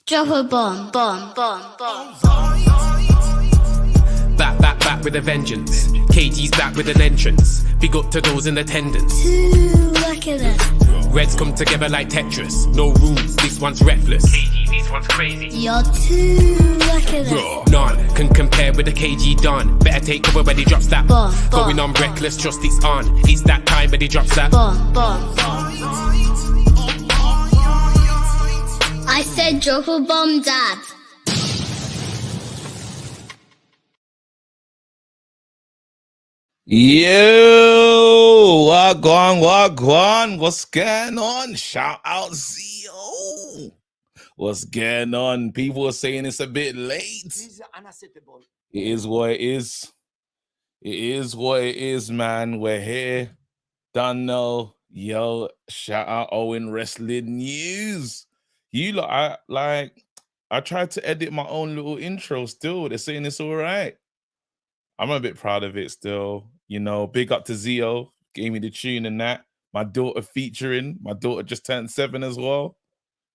Drop a bomb, bomb, bomb, bomb. Back with a vengeance. KG's back with an entrance. Big up to those in attendance. Look at this. Reds come together like Tetris. No rules, this one's reckless. KG, this one's crazy. You're too lucky at this. None can compare with the KG Don. Better take cover when he drops that. Bomb, bomb. Going on reckless, trust it's on. It's that time when he drops that. Bomb, bomb, bomb. I said drop a bomb, Dad. Yo, wagwan, what's going on? Shout out Zio. What's going on? People are saying it's a bit late. It is what it is. It is what it is, man. We're here. Don't know. Yo, shout out Owen Wrestling News. You lot, I tried to edit my own little intro still. They're saying it's all right. I'm a bit proud of it still. You know, big up to Zio, gave me the tune and that. My daughter featuring. My daughter just turned 7 as well.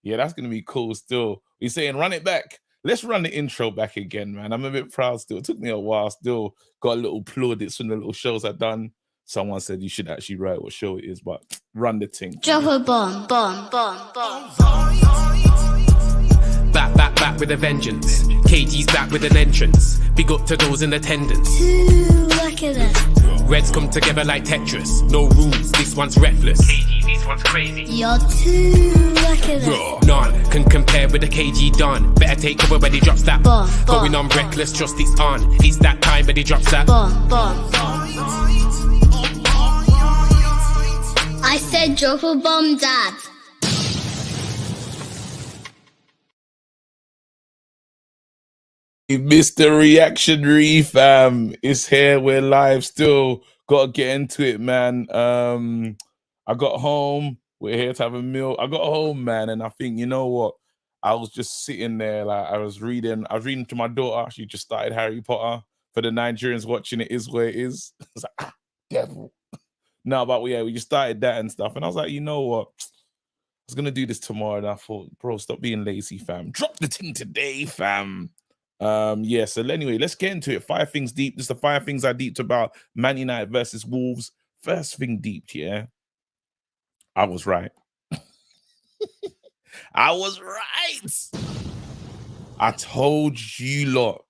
Yeah, that's going to be cool still. We're saying run it back. Let's run the intro back again, man. I'm a bit proud still. It took me a while still. Got a little plaudits from the little shows I've done. Someone said you should actually write what show it is, but run the thing. Drop a bomb, bomb, bomb, bomb. Back with a vengeance. KG's back with an entrance. Big up to those in attendance. Look at this. Reds come together like Tetris. No rules, this one's reckless. KG, this one's crazy. You're too lucky at this. None can compare with the KG Don. Better take cover when he drops that. Bomb, bomb. Going on reckless, trust it's on. It's that time when he drops that. Bomb, bomb, bomb. I said drop a bomb, Dad. Mr. Reactionary fam, it's here. We're live still. Gotta get into it, man. I got home. We're here to have a meal. I got home, man, and I think, you know what? I was just sitting there, like I was reading to my daughter. She just started Harry Potter. For the Nigerians watching, it is where it is. I was like, devil. No, but yeah, we just started that and stuff. And I was like, you know what? I was gonna do this tomorrow, and I thought, bro, stop being lazy, fam. Drop the thing today, fam. Yeah, so anyway, let's get into it. 5 things deep. This is the 5 things I deeped about Man United versus Wolves. First thing deep, yeah. I was right. I was right. I told you lot,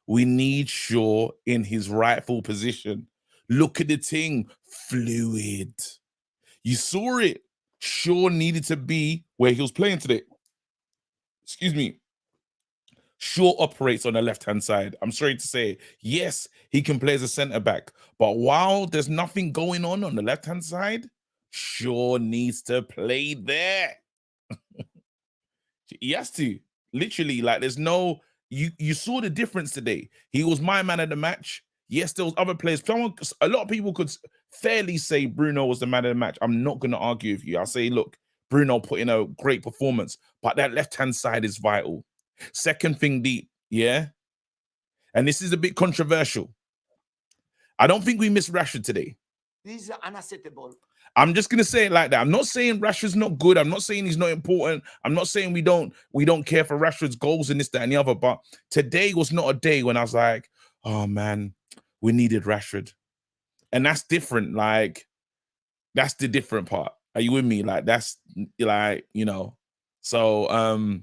we need Shaw in his rightful position. Look at the thing, fluid. You saw it. Shaw needed to be where he was playing today. Excuse me. Shaw operates on the left-hand side. I'm sorry to say, yes, he can play as a centre-back. But while there's nothing going on the left-hand side, Shaw needs to play there. He has to. Literally, like there's no... You saw the difference today. He was my man of the match. Yes, there was other players. A lot of people could fairly say Bruno was the man of the match. I'm not going to argue with you. I'll say, look, Bruno put in a great performance. But that left-hand side is vital. Second thing deep, yeah? And this is a bit controversial. I don't think we missed Rashford today. This is unacceptable. I'm just gonna say it like that. I'm not saying Rashford's not good. I'm not saying he's not important. I'm not saying we don't care for Rashford's goals and this, that, and the other. But today was not a day when I was like, oh man, we needed Rashford. And that's different. Like, that's the different part. Are you with me? Like, that's like, you know. So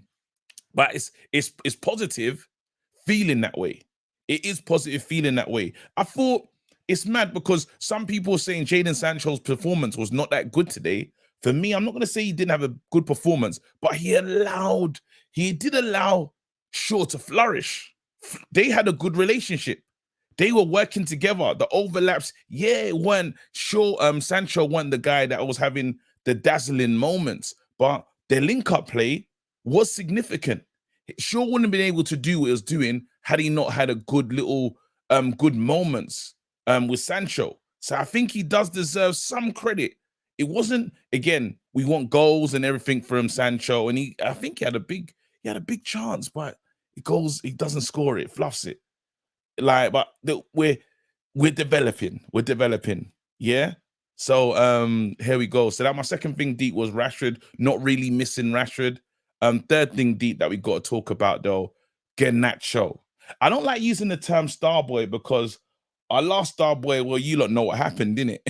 but it's positive feeling that way. It is positive feeling that way. I thought it's mad because some people are saying Jadon Sancho's performance was not that good today. For me, I'm not going to say he didn't have a good performance, but he did allow Shaw to flourish. They had a good relationship. They were working together. The overlaps, yeah, when Sancho wasn't the guy that was having the dazzling moments, but their link-up play was significant. Shaw wouldn't have been able to do what he was doing had he not had a good little good moments with Sancho. So I think he does deserve some credit. It wasn't, again, we want goals and everything from Sancho, and I think he had a big chance, but he doesn't score it, fluffs it. Like, but we're developing, yeah. So here we go. So that my second thing deep was Rashford, not really missing Rashford. Third thing deep that we got to talk about though, Garnacho. I don't like using the term Starboy because our last Starboy, well, you lot know what happened, didn't it?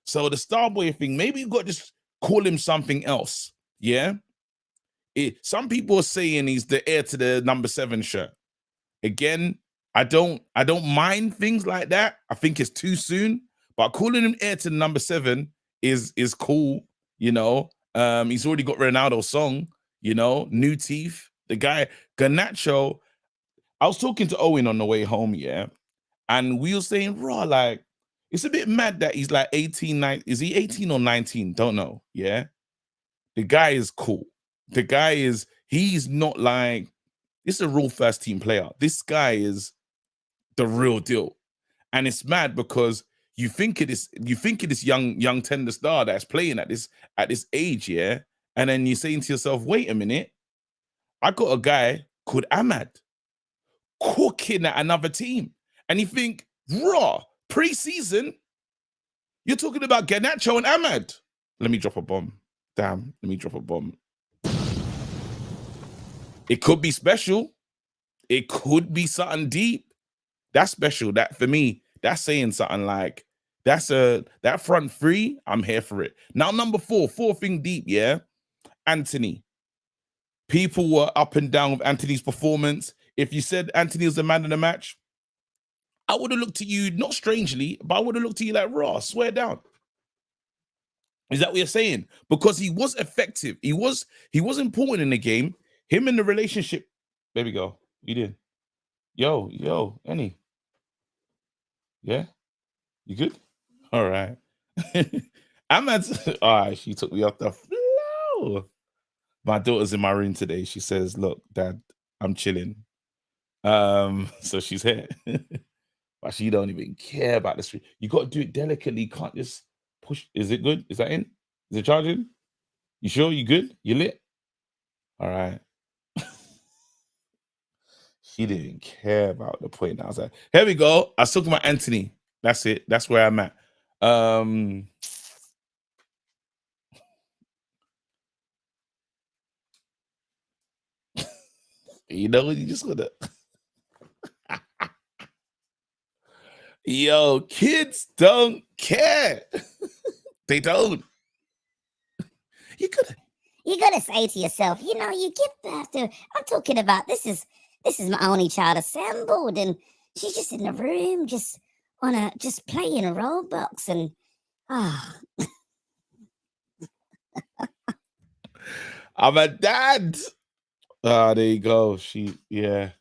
So the Starboy thing, maybe you got to just call him something else. Yeah. Some people are saying he's the heir to the number 7 shirt. Again, I don't mind things like that. I think it's too soon, but calling him heir to the number 7 is cool. You know, he's already got Ronaldo's song. You know, new teeth. The guy Garnacho. I was talking to Owen on the way home, yeah, and we were saying, raw, like, it's a bit mad that he's like 18, 19. Is he 18 or 19? Don't know. Yeah. The guy is cool. The guy is, he's not like, this is a real first team player. This guy is the real deal. And it's mad because you think of this young tender star that's playing at this age, yeah. And then you're saying to yourself, wait a minute, I got a guy called Ahmad cooking at another team. And you think, raw, pre-season, you're talking about Garnacho and Ahmad. Let me drop a bomb. Damn, let me drop a bomb. It could be special. It could be something deep. That's special. That for me, that's saying something like, that front three, I'm here for it. Now, number 4 thing deep, yeah. Anthony. People were up and down with Anthony's performance. If you said Anthony was the man of the match, I would have looked at you, not strangely, but I would have looked at you like, raw, swear down. Is that what you're saying? Because he was effective. He was important in the game. Him in the relationship. There we go. You did. Yo, Annie. Yeah? You good? All right. All right, she took me off the floor. My daughter's in my room today. She says, look, Dad, I'm chilling. So she's here. But she don't even care about the street. You got to do it delicately. You can't just push. Is it good? Is that in? Is it charging? You sure? You good? You lit? All right. She didn't care about the point. I was like, here we go. I was talking about Anthony. That's it. That's where I'm at. You know, you just gotta. Yo, kids don't care. They don't. You gotta say to yourself, you know, you give birth to. I'm talking about this is my only child assembled, and she's just in the room, just playing a Roblox, and I'm a dad. There you go. Yeah.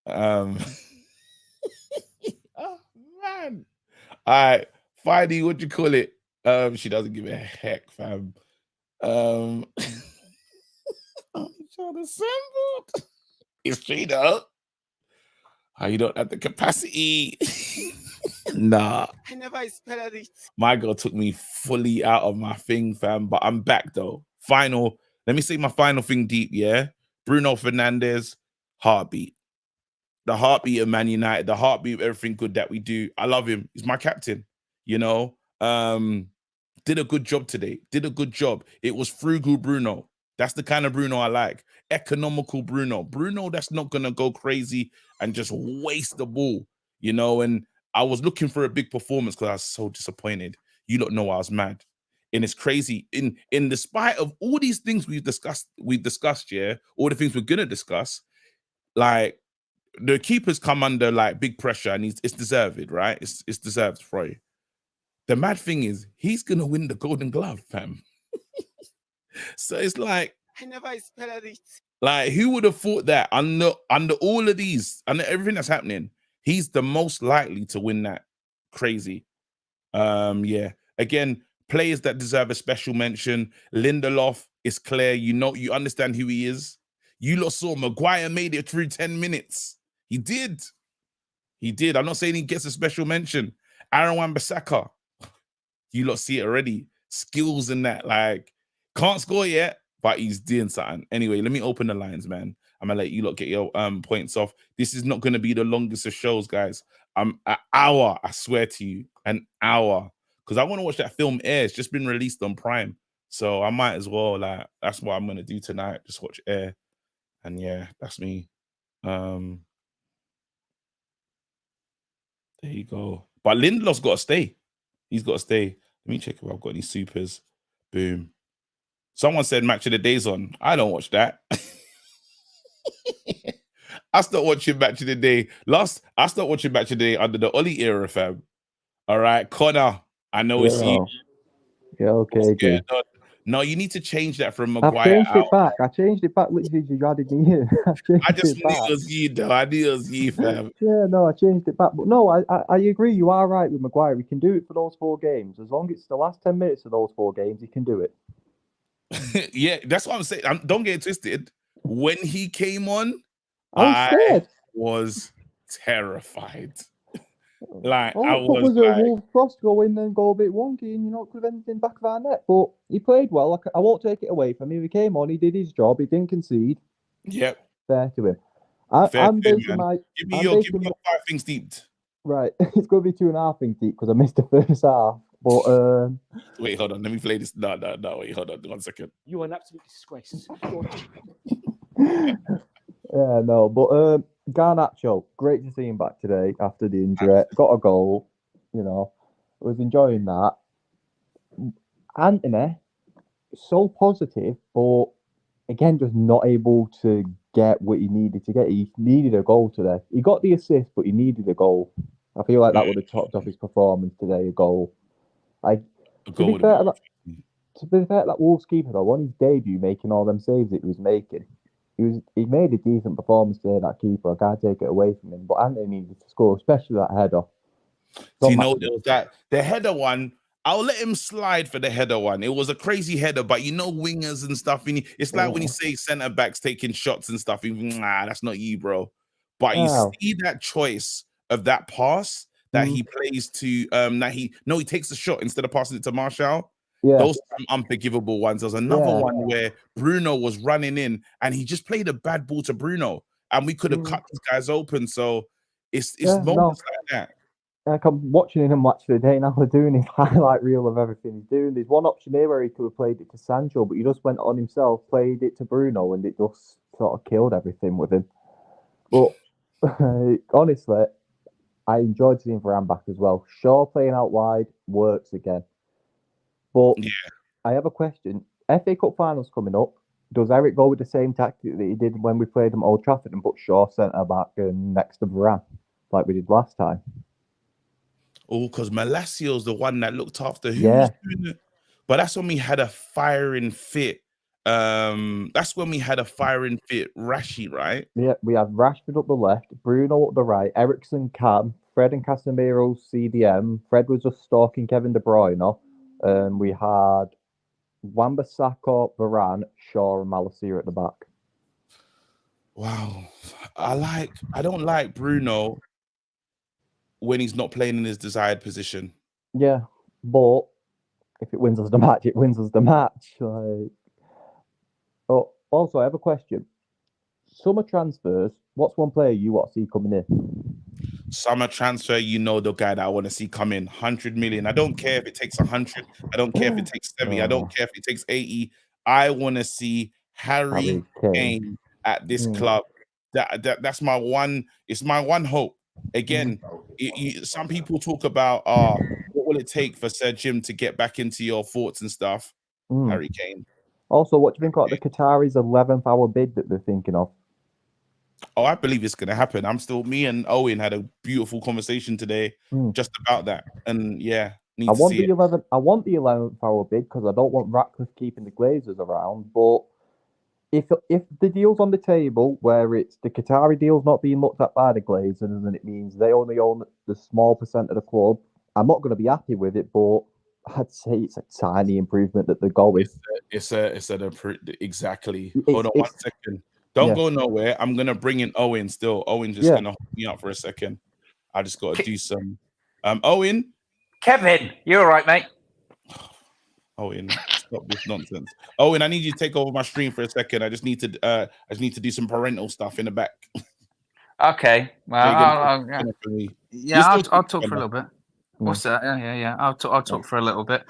Oh man. All right, Finey, what you call it? She doesn't give a heck, fam. Child assembled. Is she though? You don't have the capacity. Nah. I never expected it. My girl took me fully out of my thing, fam. But I'm back though. Let me say my final thing deep, yeah? Bruno Fernandes, heartbeat. The heartbeat of Man United, the heartbeat of everything good that we do. I love him. He's my captain, you know? Did a good job today. Did a good job. It was frugal Bruno. That's the kind of Bruno I like. Economical Bruno. Bruno that's not going to go crazy and just waste the ball, you know? And I was looking for a big performance because I was so disappointed. You don't know I was mad. And it's crazy. In despite of all these things we've discussed, yeah, all the things we're going to discuss, like, the keeper's come under like big pressure and it's deserved, right? It's deserved for you. The mad thing is he's gonna win the Golden Glove, fam. So it's like I never expected it. Like, who would have thought that under all of these, under everything that's happening, he's the most likely to win that? Crazy. Yeah. Again, players that deserve a special mention. Lindelof is clear. You know, you understand who he is. You lot saw Maguire made it through 10 minutes. He did. He did. I'm not saying he gets a special mention. Aaron Wan-Bissaka. You lot see it already. Skills in that. Like, can't score yet, but he's doing something. Anyway, let me open the lines, man. I'm going to let you lot get your points off. This is not going to be the longest of shows, guys. An hour, I swear to you. An hour. Because I want to watch that film Air. It's just been released on Prime. So I might as well, like, that's what I'm gonna do tonight. Just watch Air. And yeah, that's me. There you go. But Lindelof's got to stay. He's got to stay. Let me check if I've got any supers. Boom. Someone said Match of the Day's on. I don't watch that. I stopped watching Match of the Day. I stopped watching Match of the Day under the Ollie era, fam. All right, Connor. I know it's you. Yeah, okay, good. No, you need to change that from I've Maguire changed it out. back. I changed it back literally you added me in. I just knew it was you, though. I knew it was you, fam. Yeah, no, I changed it back. But no, I agree. You are right with Maguire. We can do it for those 4 games. As long as it's the last 10 minutes of those 4 games, he can do it. Yeah, that's what I'm saying. Don't get it twisted. When he came on, I was terrified. Like, all I it took was was a like, Wolves cross go in and go a bit wonky, and could have anything back of our net. But he played well. I won't take it away from him. He came on. He did his job. He didn't concede. yep. Fair to him. Fair I'm to him, basing man. my Give me your 5 things deep. right. It's going to be 2.5 things deep because I missed the first half. But Wait, hold on. Let me play this. No. Wait, hold on. 1 second. You are an absolute disgrace. yeah, no. But Garnacho, great to see him back today after the injury. Got a goal. I was enjoying that. Anthony, so positive, but again, just not able to get what he needed to get. He needed a goal today. He got the assist, but he needed a goal. I feel like that would have topped off his performance today. A goal. To be fair to that Wolves keeper though, on his debut, making all them saves that he was making, he made a decent performance today. That keeper, I can't take it away from him. But Anthony needed to score, especially that header. Do you know there was that the header one? I'll let him slide for the header one. It was a crazy header, but wingers and stuff. It's like when you say centre backs taking shots and stuff. Nah, that's not you, bro. But you see that choice of that pass that he plays to he takes the shot instead of passing it to Martial. Yeah. Those are unforgivable ones. There's another one where Bruno was running in and he just played a bad ball to Bruno, and we could have cut these guys open. So it's moments like that. Like I'm watching him watch today now. They're doing his highlight reel of everything he's doing. There's one option here where he could have played it to Sancho, but he just went on himself, played it to Bruno, and it just sort of killed everything with him. But honestly, I enjoyed seeing Varane back as well. Shaw playing out wide works again. But I have a question. FA Cup finals coming up. Does Eric go with the same tactic that he did when we played them at Old Trafford and put Shaw centre back and next to Varane, like we did last time? Oh, because Malasio's the one that looked after who was doing it. But that's when we had a firing fit. That's when we had a firing fit Rashi, right? Yeah, we had Rashford up the left, Bruno up the right, Eriksen Cam, Fred and Casemiro CDM. Fred was just stalking Kevin De Bruyne. We had Wan-Bissaka, Varane, Shaw, and Malacia at the back. Wow. I don't like Bruno when he's not playing in his desired position. Yeah, but if it wins us the match, it wins us the match. Also, I have a question. Summer transfers, what's one player you want to see coming in? Summer transfer, the guy that I want to see come in. 100 million. I don't care if it takes 100. I don't care if it takes 70. I don't care if it takes 80. I want to see Harry Kane at this club. That's my one. It's my one hope. Again, some people talk about what will it take for Sir Jim to get back into your thoughts and stuff. Harry Kane. Also, what do you think about the Qataris' 11th hour bid that they're thinking of? Oh, I believe it's going to happen. Me and Owen had a beautiful conversation today just about that. And I want the 11th hour bid because I don't want Ratcliffe keeping the Glazers around. But if the deal's on the table where it's the Qatari deal's not being looked at by the Glazers and it means they only own the small percent of the club, I'm not going to be happy with it. But I'd say it's a tiny improvement that they're going. Exactly. Hold on 1 second. Don't go nowhere. I'm going to bring in Owen still. Owen just going to hold me up for a second. I just got to do some. Owen. Kevin, you all right, mate? Owen, stop this nonsense. Owen, I need you to take over my stream for a second. I just need to do some parental stuff in the back. Okay. Well, I'll talk for a little bit. What's that? Yeah. I'll talk for a little bit.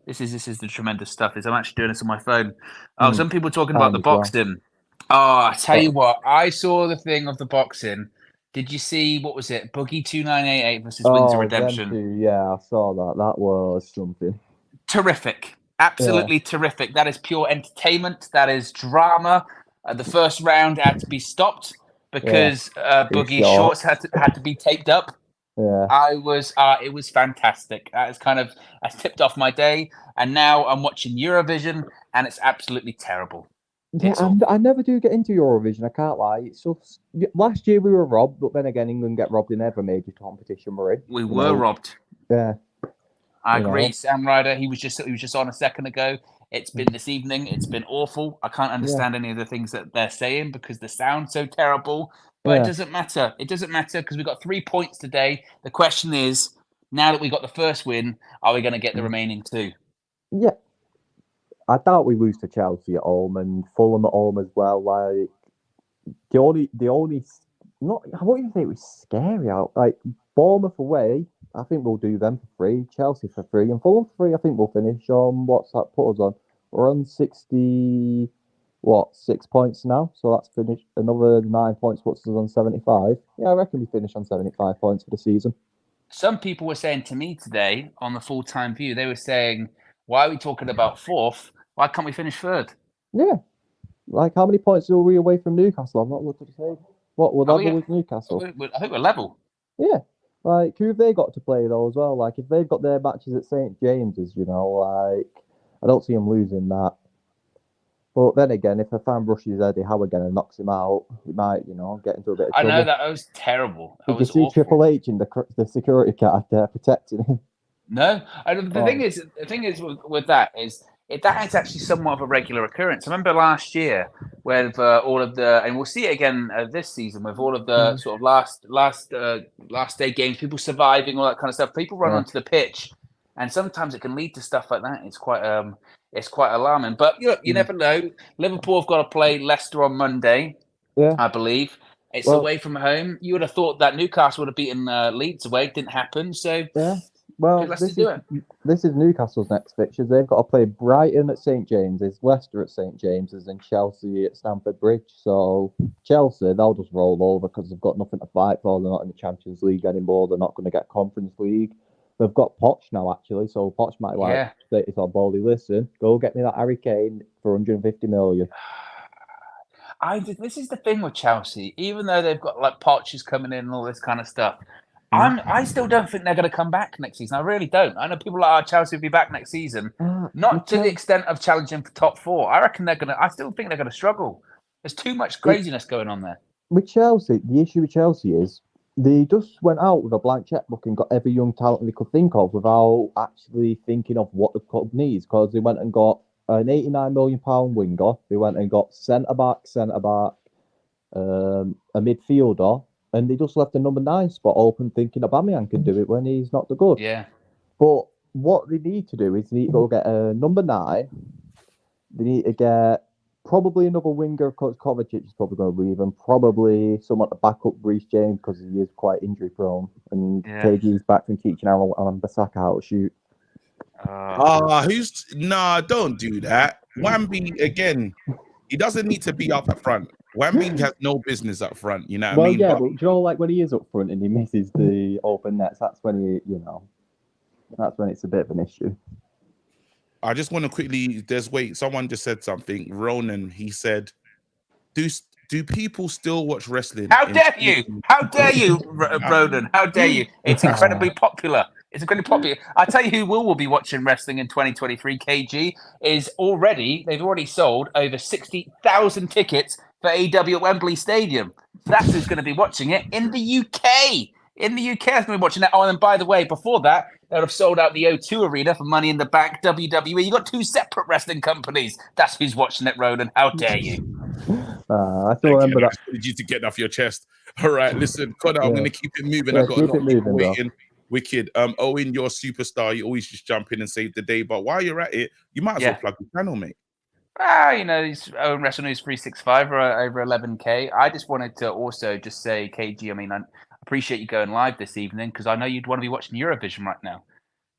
This is the tremendous stuff. I'm actually doing this on my phone. Oh, some people talking about Time the as well. boxing. Oh, I tell you what, I saw the thing of the boxing. Did you see what was it? Boogie 2988 versus Windsor Redemption. Them two, yeah, I saw that. That was something. Terrific. Absolutely terrific. That is pure entertainment. That is drama. The first round had to be stopped because Boogie's shorts had to be taped up. Yeah. It was fantastic. That is kind of, I tipped off my day, and now I'm watching Eurovision, and it's absolutely terrible. Yeah, I never do get into Eurovision. I can't lie. It's just last year we were robbed, but then again, England get robbed in every major competition we're in. We were robbed. Yeah, I agree. Sam Ryder, he was just on a second ago. It's been this evening. It's been awful. I can't understand any of the things that they're saying because the sound's so terrible. But it doesn't matter. It doesn't matter because we got 3 points today. The question is, now that we got the first win, are we going to get the remaining 2? Yeah. I doubt we lose to Chelsea at home and Fulham at home as well. Like the only not I won't even say it was scary out. Like Bournemouth away, I think we'll do them for free. Chelsea for free and Fulham for free. I think we'll finish on what's that put us on? We're on 6 points now. So that's finished. Another 9 points puts us on 75. Yeah, I reckon we finish on 75 points for the season. Some people were saying to me today on the full-time view, they were saying, why are we talking about 4th? Why can't we finish 3rd? Yeah. Like, how many points are we away from Newcastle? I'm not looking to say. What, we're level with Newcastle? I think we're level. Yeah. Like, who have they got to play, though, as well? Like, if they've got their matches at St. James's, like, I don't see them losing that. But then again, if a fan rushes Eddie Howe again and knocks him out, he might, get into a bit of trouble. I know, that was terrible. Did you see Triple H in the security car there protecting him? No, the thing is with that is that is actually somewhat of a regular occurrence. I remember last year with all of the, and we'll see it again this season with all of the sort of last day games, people surviving, all that kind of stuff. People run onto the pitch, and sometimes it can lead to stuff like that. It's quite alarming. But you never know. Liverpool have got to play Leicester on Monday, I believe. It's away from home. You would have thought that Newcastle would have beaten Leeds away. It didn't happen. So yeah. Well, this is Newcastle's next fixtures. They've got to play Brighton at St James's, Leicester at St James's, and Chelsea at Stamford Bridge. So Chelsea, they'll just roll over because they've got nothing to fight for. They're not in the Champions League anymore. They're not going to get Conference League. They've got Poch now, actually. So Poch might say to our Baldy, listen, go get me that Harry Kane for 150 million. This is the thing with Chelsea. Even though they've got like Poch is coming in and all this kind of stuff, I still don't think they're going to come back next season. I really don't. I know people like Chelsea will be back next season, not to the extent of challenging for top 4. I reckon I still think they're going to struggle. There's too much craziness going on there. With Chelsea, the issue with Chelsea is they just went out with a blank checkbook and got every young talent they could think of without actually thinking of what the club needs. Because they went and got an £89 million winger. They went and got centre back, a midfielder. And they just left the number 9 spot open, thinking Aubameyang can do it when he's not the good. Yeah. But what they need to do is they need to go get a number 9. They need to get probably another winger because Kovacic is probably going to leave, and probably someone to back up Reece James because he is quite injury prone. And KG's back from teaching Alan Bissaka how to shoot. Don't do that. Wamby again. He doesn't need to be up at front. Wamby has no business up front, you know what I mean? Yeah, but you know, like when he is up front and he misses the open nets, that's when that's when it's a bit of an issue. I just want to quickly, someone just said something. Ronan, he said, do people still watch wrestling? How dare you? How dare you, Ronan? How dare you? It's incredibly popular. It's incredibly popular. I tell you who will be watching wrestling in 2023, KG, they've already sold over 60,000 tickets for AEW at Wembley Stadium. So that's who's going to be watching it in the UK. In the UK, I'm going to be watching that. Oh, and by the way, before that, they would have sold out the O2 Arena for Money in the Bank, WWE. You got 2 separate wrestling companies. That's who's watching it, Ronan. How dare you? I still remember that. I wanted you to get off your chest. All right, listen, Connor, I'm going to keep it moving. Yeah, I've got a lot of people waiting. Bro. Wicked. Owen, you're a superstar. You always just jump in and save the day. But while you're at it, you might as well plug the channel, mate. He's Owen Wrestle News 365 over 11K. I just wanted to also just say, KG, I mean, I appreciate you going live this evening because I know you'd want to be watching Eurovision right now.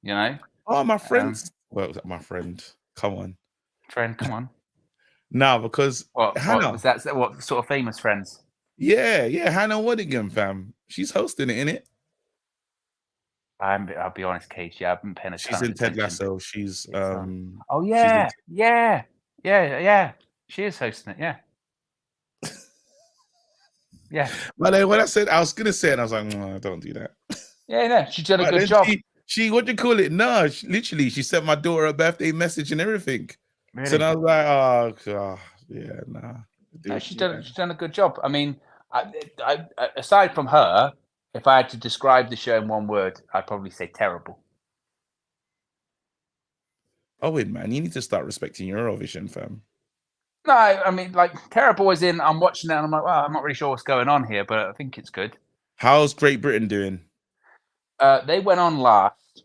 You know? Oh, my friends Well, my friend, come on. Friend, come on. Nah, because What Hannah. was that? What sort of famous friends? Yeah, Hannah Waddingham, fam. She's hosting it, innit? I'll be honest, Cage. Yeah, I've been paying a She's ton in of Ted attention. Lasso. She's Oh she's in yeah. She is hosting it. Yeah. Yeah. But then when I said I was gonna say it, I was like, no, don't do that. Yeah, no, she's done a But good then job. She what do you call it? No, literally, she sent my daughter a birthday message and everything. Really? So then I was like, oh yeah, nah. No, she's done a good job. I mean, I aside from her, if I had to describe the show in one word, I'd probably say terrible. Oh wait, man, you need to start respecting Eurovision, fam. No, I mean, like, terrible as in I'm watching it and I'm like, well, I'm not really sure what's going on here, but I think it's good. How's Great Britain doing? They went on last,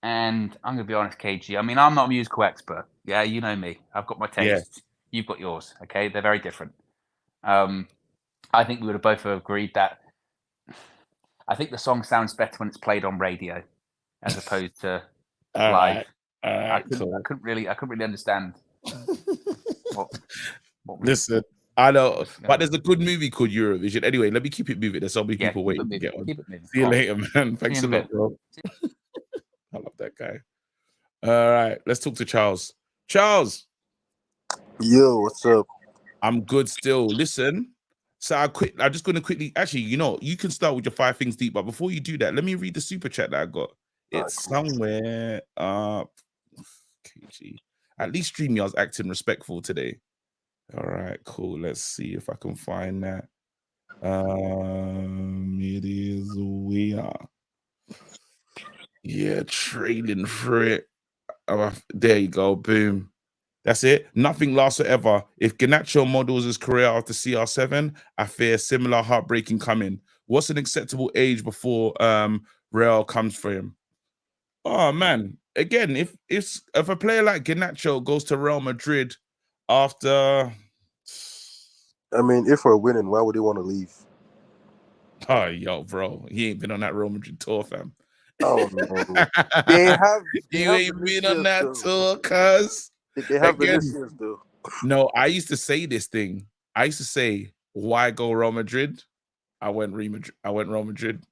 and I'm going to be honest, KG. I mean, I'm not a musical expert. Yeah, you know me. I've got my tastes. You've got yours. Okay, they're very different. I think we would have both agreed that I think the song sounds better when it's played on radio as opposed to live. I couldn't really understand. Listen, I know, but there's a good movie called Eurovision. Anyway, let me keep it moving. There's so many people waiting to get on. See you later, man. Thanks a lot, bro. I love that guy. All right, let's talk to Charles. Charles. Yo, what's up? I'm good still. Listen, so I'm just going to quickly, actually, you can start with your 5 things deep, but before you do that, let me read the super chat that I got. It's somewhere up. KG. At least StreamYard's acting respectful today. All right, cool. Let's see if I can find that. It is we are. Yeah, trailing for it. There you go. Boom. That's it. Nothing lasts forever. If Garnacho models his career after CR7, I fear similar heartbreaking coming. What's an acceptable age before Real comes for him? Oh man. Again, if a player like Garnacho goes to Real Madrid after, I mean, if we're winning, why would he want to leave? Oh, yo, bro, he ain't been on that Real Madrid tour, fam. Oh no, you ain't been on that tour, cuz. They have Vinicius though. No, I used to say this thing. I used to say, "Why go Real Madrid?" I went Real Madrid,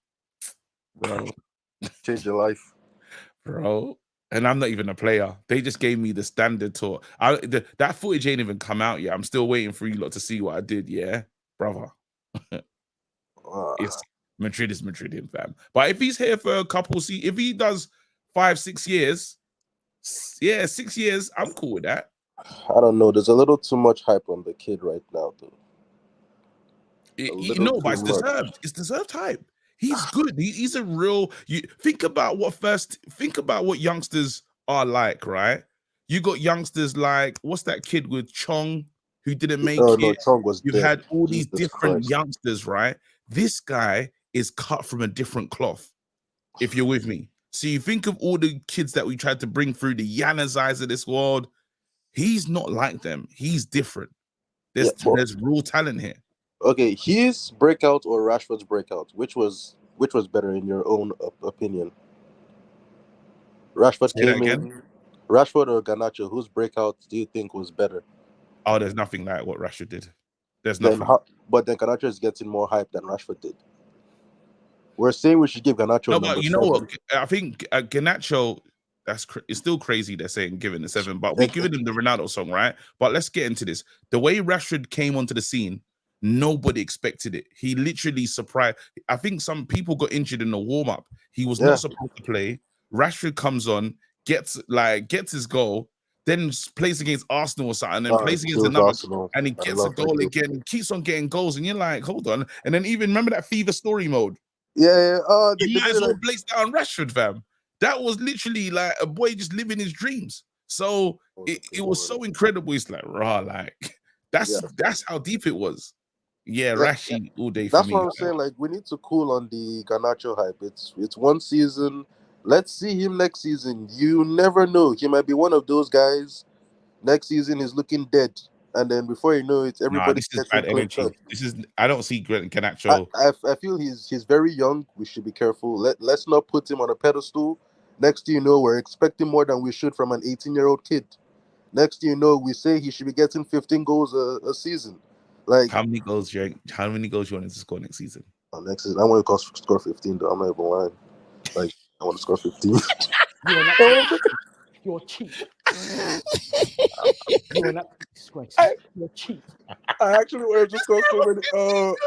bro. Change your life, bro. And I'm not even a player. They just gave me the standard tour. That footage ain't even come out yet. I'm still waiting for you lot to see what I did. Yeah, brother. It's Madrid is Madrid, fam. But if he's here for a couple, if he does 5-6 years, 6 years, I'm cool with that. I don't know. There's a little too much hype on the kid right now, though. But it's deserved. It's deserved hype. He's good. He's a real. You think about what youngsters are like, right? You got youngsters like what's that kid with Chong who didn't make it? No, Chong was You've dead. had all these Jesus different Christ. youngsters, right? This guy is cut from a different cloth. If you're with me, so you think of all the kids that we tried to bring through the Yanazais of this world. He's not like them. He's different. There's real talent here. Okay, his breakout or Rashford's breakout, which was better in your own opinion? Rashford came in. Rashford or Garnacho, whose breakout do you think was better? Oh, there's nothing like what Rashford did. There's nothing. But then Garnacho is getting more hype than Rashford did. We're saying we should give Garnacho. No, but you know what? I think Garnacho. It's still crazy they're saying giving the 7, but we're giving him the Ronaldo song, right? But let's get into this. The way Rashford came onto the scene, nobody expected it. He literally surprised. I think some people got injured in the warm-up. He was not supposed to play. Rashford comes on, gets his goal, then plays against Arsenal or something, and then plays against another Arsenal, and he gets a goal again, keeps on getting goals, and you're like, hold on. And then even remember that FIFA story mode? Yeah. You might as well place down Rashford, fam. That was literally like a boy just living his dreams. So it was so incredible. It's like that's how deep it was. Yeah, Rashi all day. That's what I'm saying. Like, we need to cool on the Garnacho hype. It's one season. Let's see him next season. You never know. He might be one of those guys. Next season he's looking dead, and then before you know it, everybody gets bad energy. I don't see Garnacho. I feel he's very young. We should be careful. Let's not put him on a pedestal. Next thing you know, we're expecting more than we should from an 18-year-old kid. Next thing you know, we say he should be getting 15 goals a season. Like, How many goals, Jake? How many goals you want him to score next season? next season, I want to score 15, though. I'm not even lying. Like, I want to score 15. You're cheap. You're an absolute disgrace. You're cheap. I actually want to just score so many.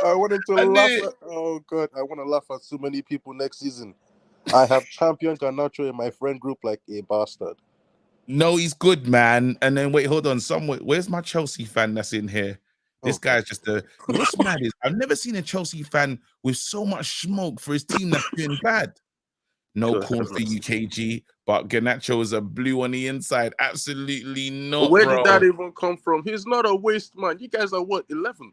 I wanted to I laugh knew at. Oh God, I want to laugh at so many people next season. I have championed Garnacho in my friend group like a bastard. No, he's good, man. And then wait, hold on. Where's my Chelsea fan that's in here? This guy's just what's mad is I've never seen a Chelsea fan with so much smoke for his team that's doing bad. No corn for you, KG, but Garnacho is a blue on the inside. Absolutely not, Where bro. did that even come from? He's not a waste man. You guys are what, 11th?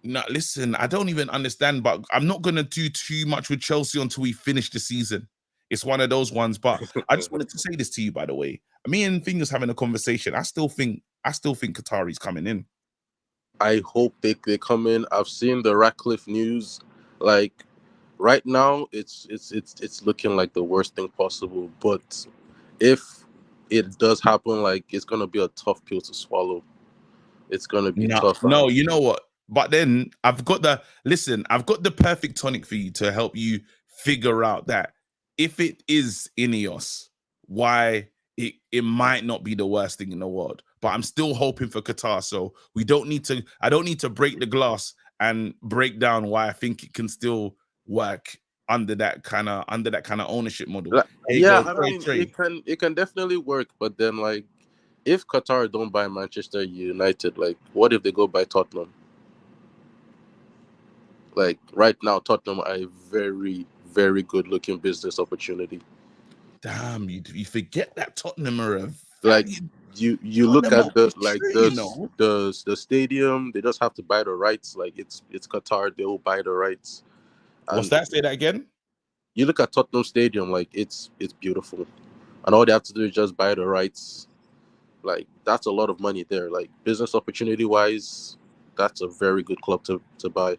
No, listen, I don't even understand, but I'm not gonna do too much with Chelsea until we finish the season. It's one of those ones. But I just wanted to say this to you, by the way. Me and Fingers having a conversation. I still think Qatari's coming in. I hope they come in. I've seen the Ratcliffe news. Like right now, it's looking like the worst thing possible. But if it does happen, like it's gonna be a tough pill to swallow. It's gonna be tough. No, you know what? But then I've got the perfect tonic for you to help you figure out that if it is Ineos, why it might not be the worst thing in the world. But I'm still hoping for Qatar. So I don't need to break the glass and break down why I think it can still work under that kind of ownership model. It can definitely work, but then like if Qatar don't buy Manchester United, like what if they go buy Tottenham? Like right now, Tottenham are a very, very good looking business opportunity. Damn, you forget that Tottenham are like you look at the stadium. They just have to buy the rights. Like it's Qatar, they will buy the rights. What's that? Say that again. You look at Tottenham Stadium, like it's beautiful, and all they have to do is just buy the rights. Like that's a lot of money there. Like business opportunity wise, that's a very good club to buy.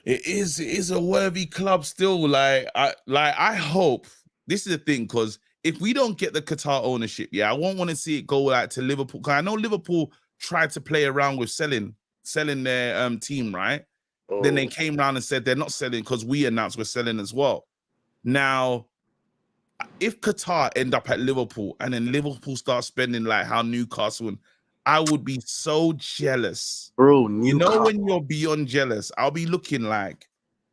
It is a worthy club still. I hope this is the thing, because if we don't get the Qatar ownership, I won't want to see it go like to Liverpool. Because I know Liverpool tried to play around with selling their team, right? Then they came around and said they're not selling because we announced we're selling as well. Now, if Qatar end up at Liverpool and then Liverpool start spending like how Newcastle, and I would be so jealous. Bro, you know when you're beyond jealous, I'll be looking like,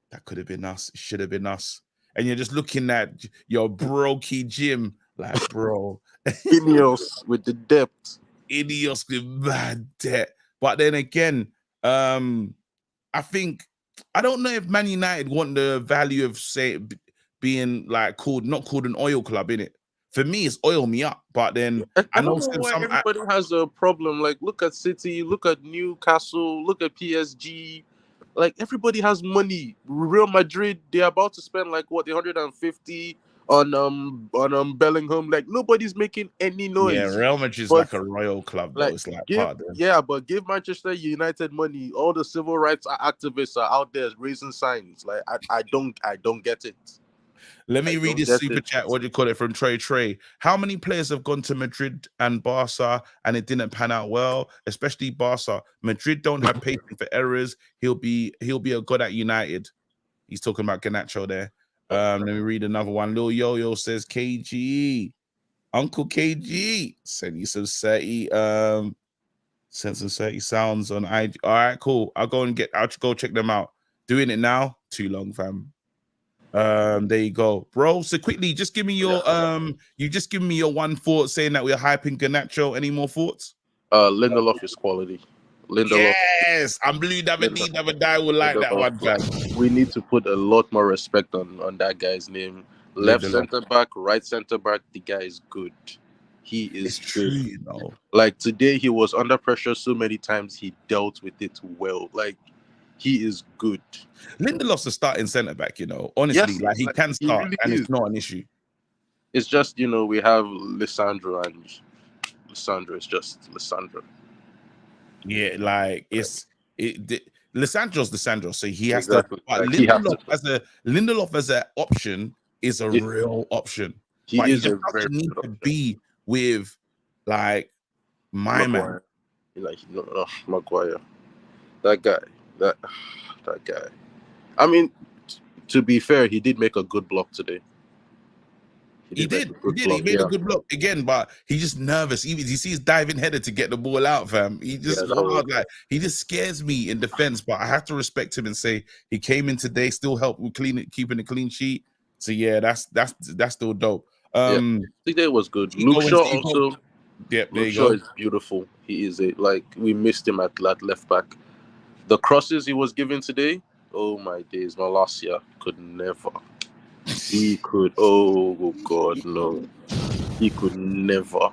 that could have been us. It should have been us. And you're just looking at your brokey Jim, like, bro. Ineos with the debt. Ineos with bad debt. But then again, I think, I don't know if Man United want the value of, say, being like not called an oil club, innit? For me, it's oil me up. But then I know why everybody has a problem. Like, look at City, look at Newcastle, look at PSG. Like, everybody has money. Real Madrid, they're about to spend like what, 150 on Bellingham. Like, nobody's making any noise. Yeah, Real Madrid's like a royal club, though. Like, it's like part of them. but give Manchester United money. All the civil rights activists are out there raising signs. Like, I don't get it. Let me read this super chat. What do you call it, from Trey? How many players have gone to Madrid and Barca and it didn't pan out well? Especially Barca. Madrid don't have patience for errors. He'll be a god at United. He's talking about Garnacho there. Let me read another one. Lil Yo-Yo says KG. Uncle KG. Send you some 30. Send some 30 sounds on IG. All right, cool. I'll go check them out. Doing it now? Too long, fam. There you go, bro. So quickly, just give me your you just give me your one thought saying that we're hyping Garnacho. Any more thoughts? Lindelof is quality. Lindelof. Yes, I'm blue. Never die will like that one, fam. We need to put a lot more respect on that guy's name. Left center back, right center back. The guy is good. He is true, you know. Like today, he was under pressure so many times. He dealt with it well. Like, he is good. Lindelof's a starting centre back, you know. Honestly, yes, like he can start, really and it's not an issue. It's just, you know, we have Lisandro, and Lisandro is just Lisandro. Yeah, like Lisandro's Lisandro, so he has to. But Lindelof as an option is a real option. He but is he a just very doesn't need good to option. be with like my man. Maguire. Like no, Maguire. That guy. That guy. I mean, to be fair, he did make a good block today. He make a did. good He block, made yeah. a good block again, but he's just nervous. Even you see his diving header to get the ball out, fam. He just that was- wild, like he just scares me in defense. But I have to respect him and say he came in today, still helped with keeping a clean sheet. So yeah, that's still dope. I think that was good. Luke Shaw also. Yep, there Luke you Shaw go. is beautiful. He is we missed him at left back. The crosses he was giving today, oh my days, Malacia could never. He could, oh God, no. He could never.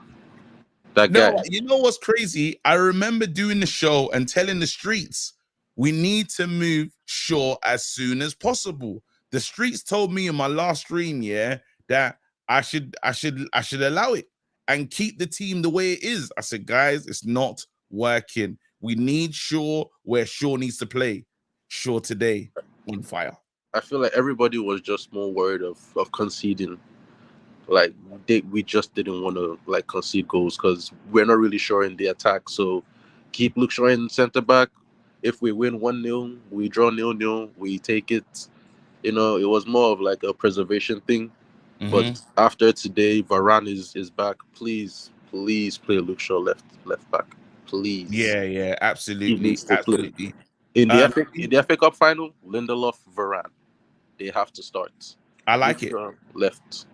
That guy. No, you know what's crazy? I remember doing the show and telling the streets we need to move Shaw as soon as possible. The streets told me in my last stream, that I should allow it and keep the team the way it is. I said, guys, it's not working. We need Shaw where Shaw needs to play. Shaw today on fire. I feel like everybody was just more worried of conceding. Like we just didn't want to concede goals because we're not really sure in the attack. So keep Luke Shaw in centre back. If we win 1-0, we draw 0-0, we take it. It was more of a preservation thing. But after today, Varane is back. Please play Luke Shaw left back. Please. Yeah, absolutely. He needs to play. Absolutely. In the FA Cup final, Lindelof, Varane. They have to start. I like it. Left.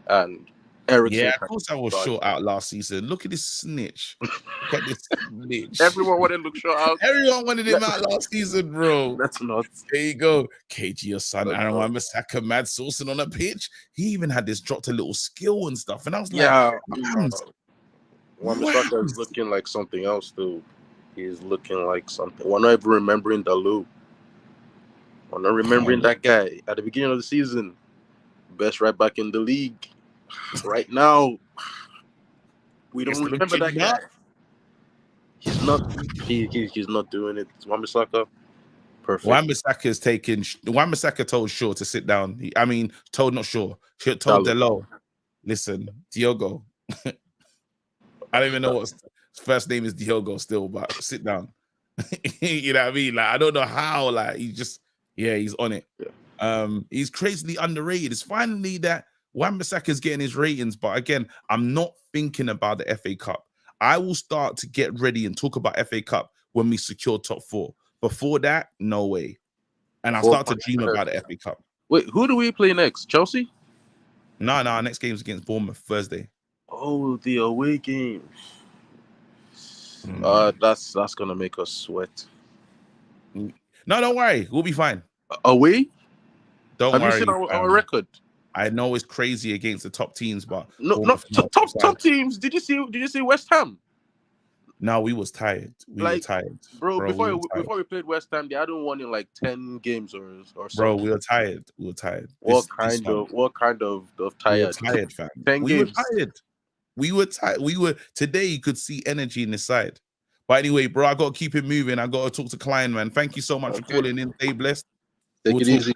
And Eriksen. Yeah, of course I was short out last season. Look at this snitch. Look at this snitch. Everyone wanted Luke Shaw out. Everyone wanted him out last season, bro. That's not. There you go. KG, your son, Aaron Wan-Bissaka, mad sourcing on a pitch. He even had this dropped a little skill and stuff. And I was like, Wan-Bissaka is looking like something else, too. He's looking like something. We're not even remembering Dalot. We're not remembering that guy at the beginning of the season. Best right back in the league. Right now, we don't remember that guy. He's not. He's not doing it. Wan-Bissaka, perfect. Wan-Bissaka told Shaw to sit down. Told Delo. Listen, Diogo. I don't even know what his first name is. Diogo still, but sit down. You know what I mean? I don't know how. He's on it. Yeah. He's crazily underrated. It's finally that Wan-Bissaka is getting his ratings, but again, I'm not thinking about the FA Cup. I will start to get ready and talk about FA Cup when we secure top 4. Before that, no way. And I'll start to dream about the FA Cup. Wait, who do we play next? Chelsea? No, next game's against Bournemouth Thursday. Oh, the away game. That's gonna make us sweat. No, don't worry. We'll be fine. Away? Don't worry. Have you seen our record? I know it's crazy against the top teams, but not top teams. Did you see West Ham? No, we was tired. We were tired, bro. Before we played West Ham, they hadn't won in 10 games or something. Bro, we were tired. What kind of tired? We were tired, fam. 10 games. Were tired. We were tired. Today you could see energy in the side. But anyway, bro, I got to keep it moving. I got to talk to Klein, man. Thank you so much for calling in. Stay blessed. Take it easy.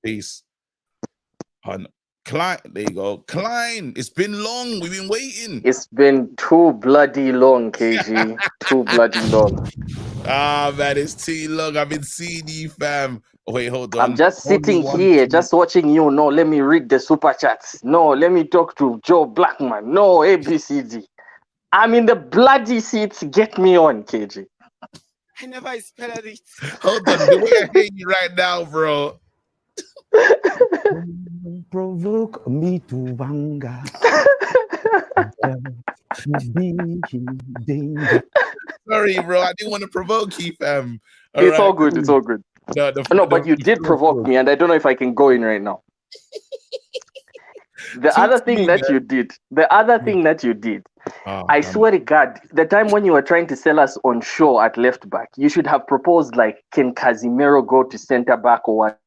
Peace. Klein, there you go. Klein, it's been long. We've been waiting. It's been too bloody long, KG. Too bloody long. Man, it's too long. I've been seeing you, fam. Wait, hold on. I'm just sitting here, just watching you. No, let me read the super chats. No, let me talk to Joe Blackman. No, ABCD. I'm in the bloody seats. Get me on, KG. I never spelled it. Hold on. The way I hear you right now, bro. Provoke me to anger. Sorry, bro. I didn't want to provoke you, fam. It's all good. It's all good. No, but you did provoke me, and I don't know if I can go in right now. The other thing that you did, I swear to God, the time when you were trying to sell us on Shaw at left back, you should have proposed can Casemiro go to centre back or what?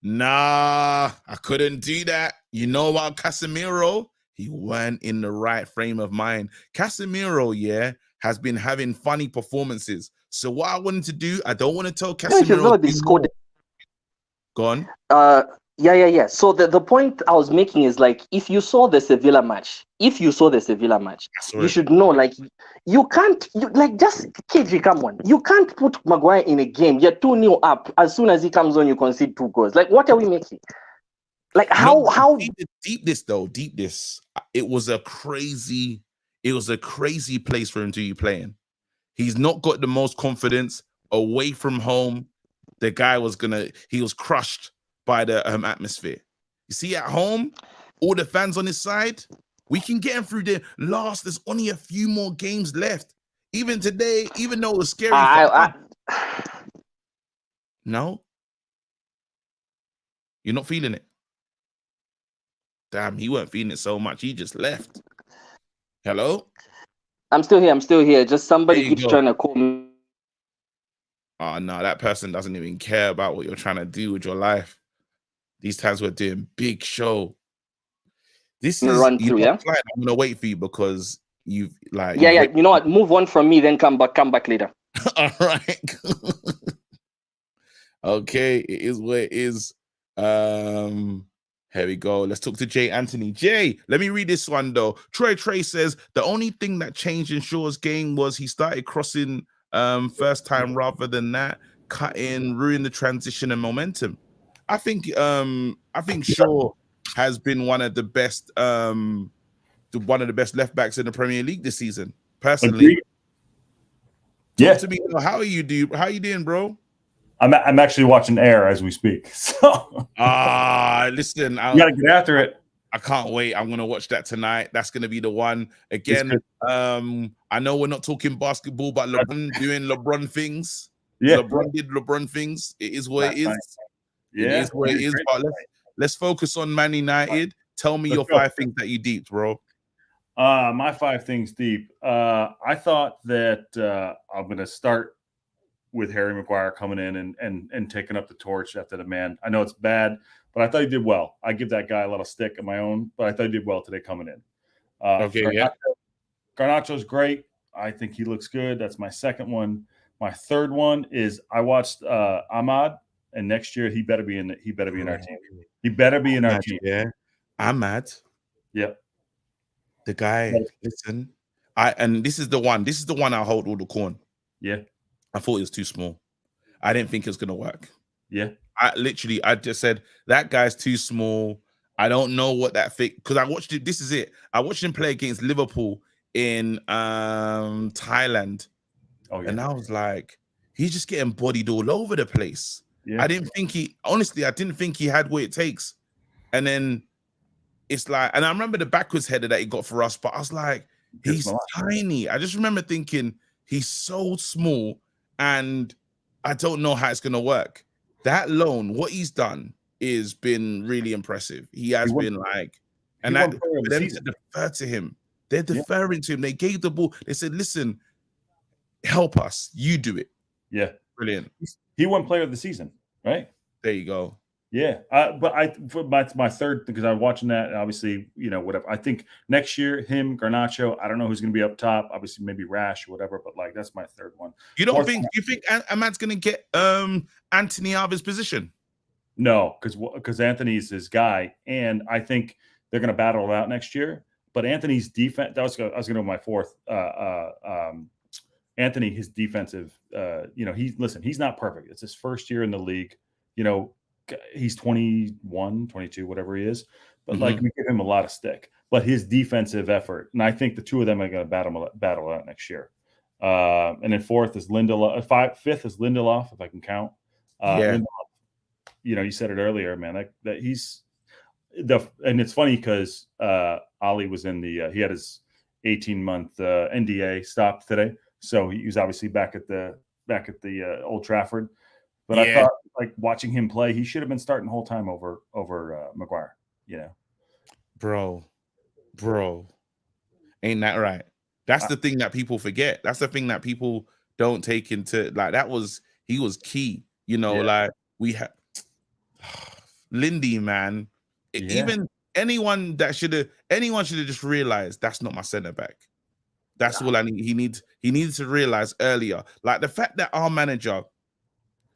Nah, I couldn't do that. You know about Casemiro? He weren't in the right frame of mind. Casemiro, has been having funny performances. So what I wanted to do, I don't want to tell Casemiro. They scored. Go on. Yeah. So the point I was making is like, if you saw the Sevilla match, you should know, like, you can't, just KG, come on. You can't put Maguire in a game. You're 2-0 up. As soon as he comes on, you concede 2 goals. Like, what are we making? Like, how deep this. It was a crazy place for him to be playing. He's not got the most confidence away from home. The guy he was crushed by the atmosphere. You see, at home, all the fans on his side, we can get him through the last. There's only a few more games left. Even today, even though it was scary. No? You're not feeling it? Damn, he weren't feeling it so much. He just left. Hello? I'm still here. Just somebody keeps trying to call me. Oh, no, that person doesn't even care about what you're trying to do with your life. These times we're doing big show. This is run through, yeah? I'm gonna wait for you because you've like You know what? Move on from me, then come back later. All right. Okay, it is what it is. Here we go. Let's talk to Jay Anthony. Jay, let me read this one though. Troy Trey says the only thing that changed in Shaw's game was he started crossing first time rather than that, cutting, ruin the transition and momentum. I think Shaw has been one of the best left backs in the Premier League this season. Personally, agreed. Talk to me. How are you doing, bro? I'm actually watching Air as we speak. So listen, you gotta get after it. I can't wait. I'm gonna watch that tonight. That's gonna be the one again. I know we're not talking basketball, but LeBron doing LeBron things. Yeah, LeBron did LeBron things. It is what it is. Yeah, it is what it is. But let's focus on Man United. Tell me your 5 things that you deeped, bro. My 5 things deep. I thought that I'm gonna start with Harry Maguire coming in and taking up the torch after the man. I know it's bad, but I thought he did well. I give that guy a little stick of my own, but I thought he did well today coming in. Garnacho's great. I think he looks good. That's my second one. My third one is I watched Ahmad, and next year he better be in our team. He better be in our team. Yeah, Ahmad. Yep. The guy. Listen, this is the one. This is the one I hold all the corn. Yeah. I thought it was too small. I didn't think it was gonna work. Yeah. I just said that guy's too small. I don't know what that fit because I watched it. This is it. I watched him play against Liverpool in Thailand. Oh, yeah. And I was like, he's just getting bodied all over the place. Yeah. I didn't think he had what it takes. And then it's like, and I remember the backwards header that he got for us, but I was like, he's tiny. I just remember thinking he's so small and I don't know how it's going to work. That loan, what he's done is been really impressive. He has been like, and that, for them to defer to him, they're deferring to him. They gave the ball. They said, listen, help us. You do it. Yeah. Brilliant. He won player of the season, right? There you go. Yeah. But my third, because I'm watching that, obviously, whatever. I think next year, him, Garnacho, I don't know who's going to be up top. Obviously, maybe Rash or whatever, but like, that's my third one. You think Ahmad's going to get Anthony out of his position? No, because Anthony's his guy. And I think they're going to battle it out next year. But Anthony's defense, I was going to go my fourth. Anthony, his defensive, he's not perfect. It's his first year in the league. He's 21, 22, whatever he is. But like, we give him a lot of stick. But his defensive effort, and I think the two of them are going to battle out next year. And then fifth is Lindelof, if I can count. Lindelof, you said it earlier, man. That he's and it's funny because Ali was in he had his 18-month NDA stopped today, so he was obviously back at the Old Trafford. But I thought, like, watching him play, he should have been starting the whole time over Maguire. Bro, ain't that right? That's the thing that people forget. That's the thing that people don't take into, like, he was key. Like, we had Lindy, man. Even anyone should have just realized that's not my center back. That's all I need. He needs to realize earlier. Like, the fact that our manager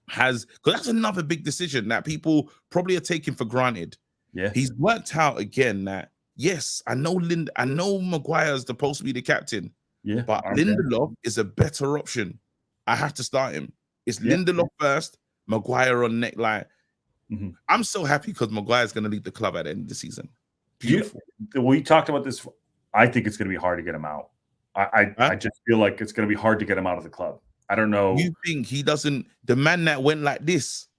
because that's another big decision that people probably are taking for granted. Yeah, he's worked out again that yes, I know Maguire's supposed to be the captain. Yeah, but Lindelof is a better option. I have to start him. It's Lindelof first, Maguire on neck line. I'm so happy because Maguire's going to leave the club at the end of the season. Beautiful. We talked about this. I think it's going to be hard to get him out. I just feel like it's going to be hard to get him out of the club. I don't know. You think he doesn't? The man that went like this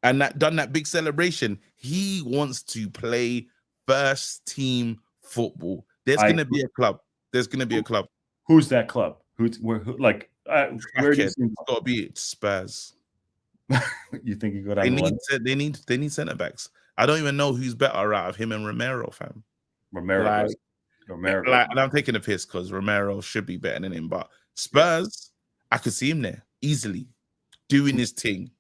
and that done that big celebration, he wants to play first team football. There's going to be a club. There's going to be a club. Who's that club? Where do you see him? It's got to be Spurs. You think you go down? They need centre backs. I don't even know who's better out of him and Romero, fam. Romero. And I'm taking a piss because Romero should be better than him. But Spurs, I could see him there easily doing his thing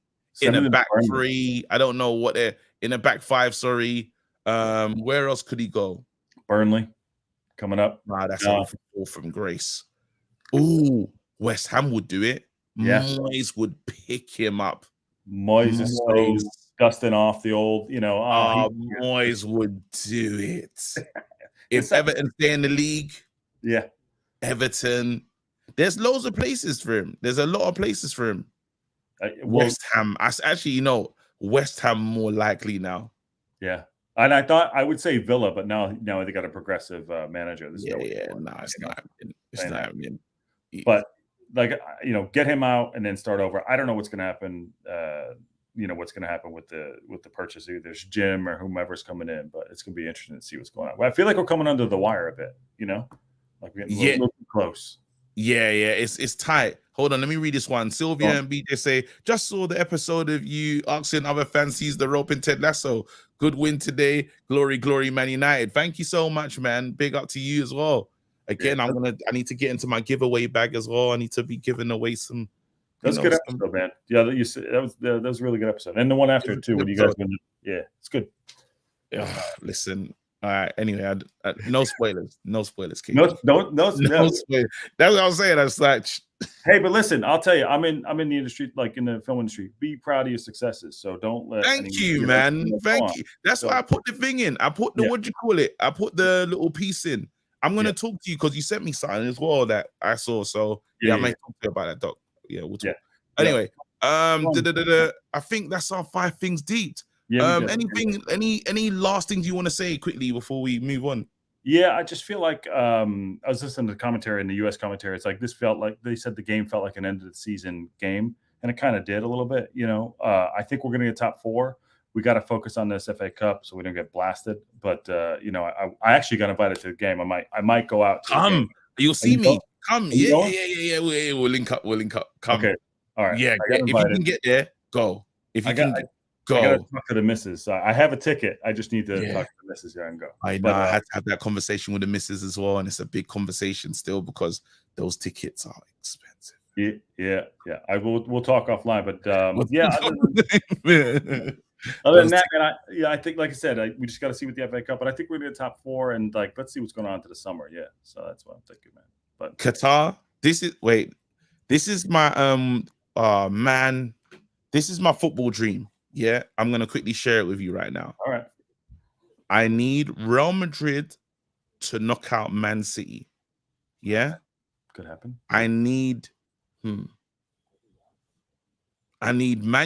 in a back three. I don't know what they're in a back five. Sorry. Where else could he go? Burnley coming up. Nah, that's all from Grace. Ooh, West Ham would do it. Yeah. Moyes would pick him up. Moyes is so dusting off the old, Moyes would do it. If Everton stay in the league, Everton, there's loads of places for him. There's a lot of places for him. West Ham, West Ham more likely now. Yeah. And I thought I would say Villa, but now they got a progressive manager. It's not happening. But get him out and then start over. I don't know what's going to happen. What's going to happen with the purchase. Either there's Jim or whomever's coming in, but it's going to be interesting to see what's going on. But I feel like we're coming under the wire a bit. Like we're getting a little close. Yeah, it's tight. Hold on, let me read this one. Sylvia and BJ say, just saw the episode of you asking other fans seize the rope in Ted Lasso. Good win today. Glory, glory, Man United. Thank you so much, man. Big up to you as well. Again, I need to get into my giveaway bag as well. I need to be giving away some. That's a good episode, man. Yeah, that was a really good episode. And the one after it too, when you guys went, it's good. Listen. All right. Anyway, no spoilers. No spoilers, King. No spoilers. That's what I was saying. I was like, hey, but listen, I'll tell you, I'm in the industry, like in the film industry. Be proud of your successes. So don't let. Thank you, man. Thank you. That's why I put the thing in. I put the what do you call it? I put the little piece in. I'm gonna talk to you because you sent me something as well that I saw. So I may talk to you about that, Doc. Yeah, we'll talk. Anyway, I think that's our 5 things deep. Any last things you want to say quickly before we move on? Yeah, I just feel like I was listening to the commentary in the U.S. commentary. It's like this felt like they said the game felt like an end of the season game, and it kind of did a little bit. I think we're going to get top 4. We got to focus on this FA Cup so we don't get blasted. But I actually got invited to the game. I might go out. Come, you'll see me. Come, yeah. We'll link up. Come. Okay, all right. Yeah, if you can get there, go. If you can. Go. I gotta talk to the missus. I have a ticket. I just need to talk to the missus here and go. I know. I had to have that conversation with the missus as well, and it's a big conversation still because those tickets are expensive. Yeah. We'll talk offline, but other than that, man, I think, like I said, we just got to see with the FA Cup, but I think we're in the top 4, and let's see what's going on to the summer. Yeah, so that's what I'm thinking, man. But Qatar, this is my man, this is my football dream. Yeah, I'm going to quickly share it with you right now. All right. I need Real Madrid to knock out Man City. Yeah? Could happen. I need Man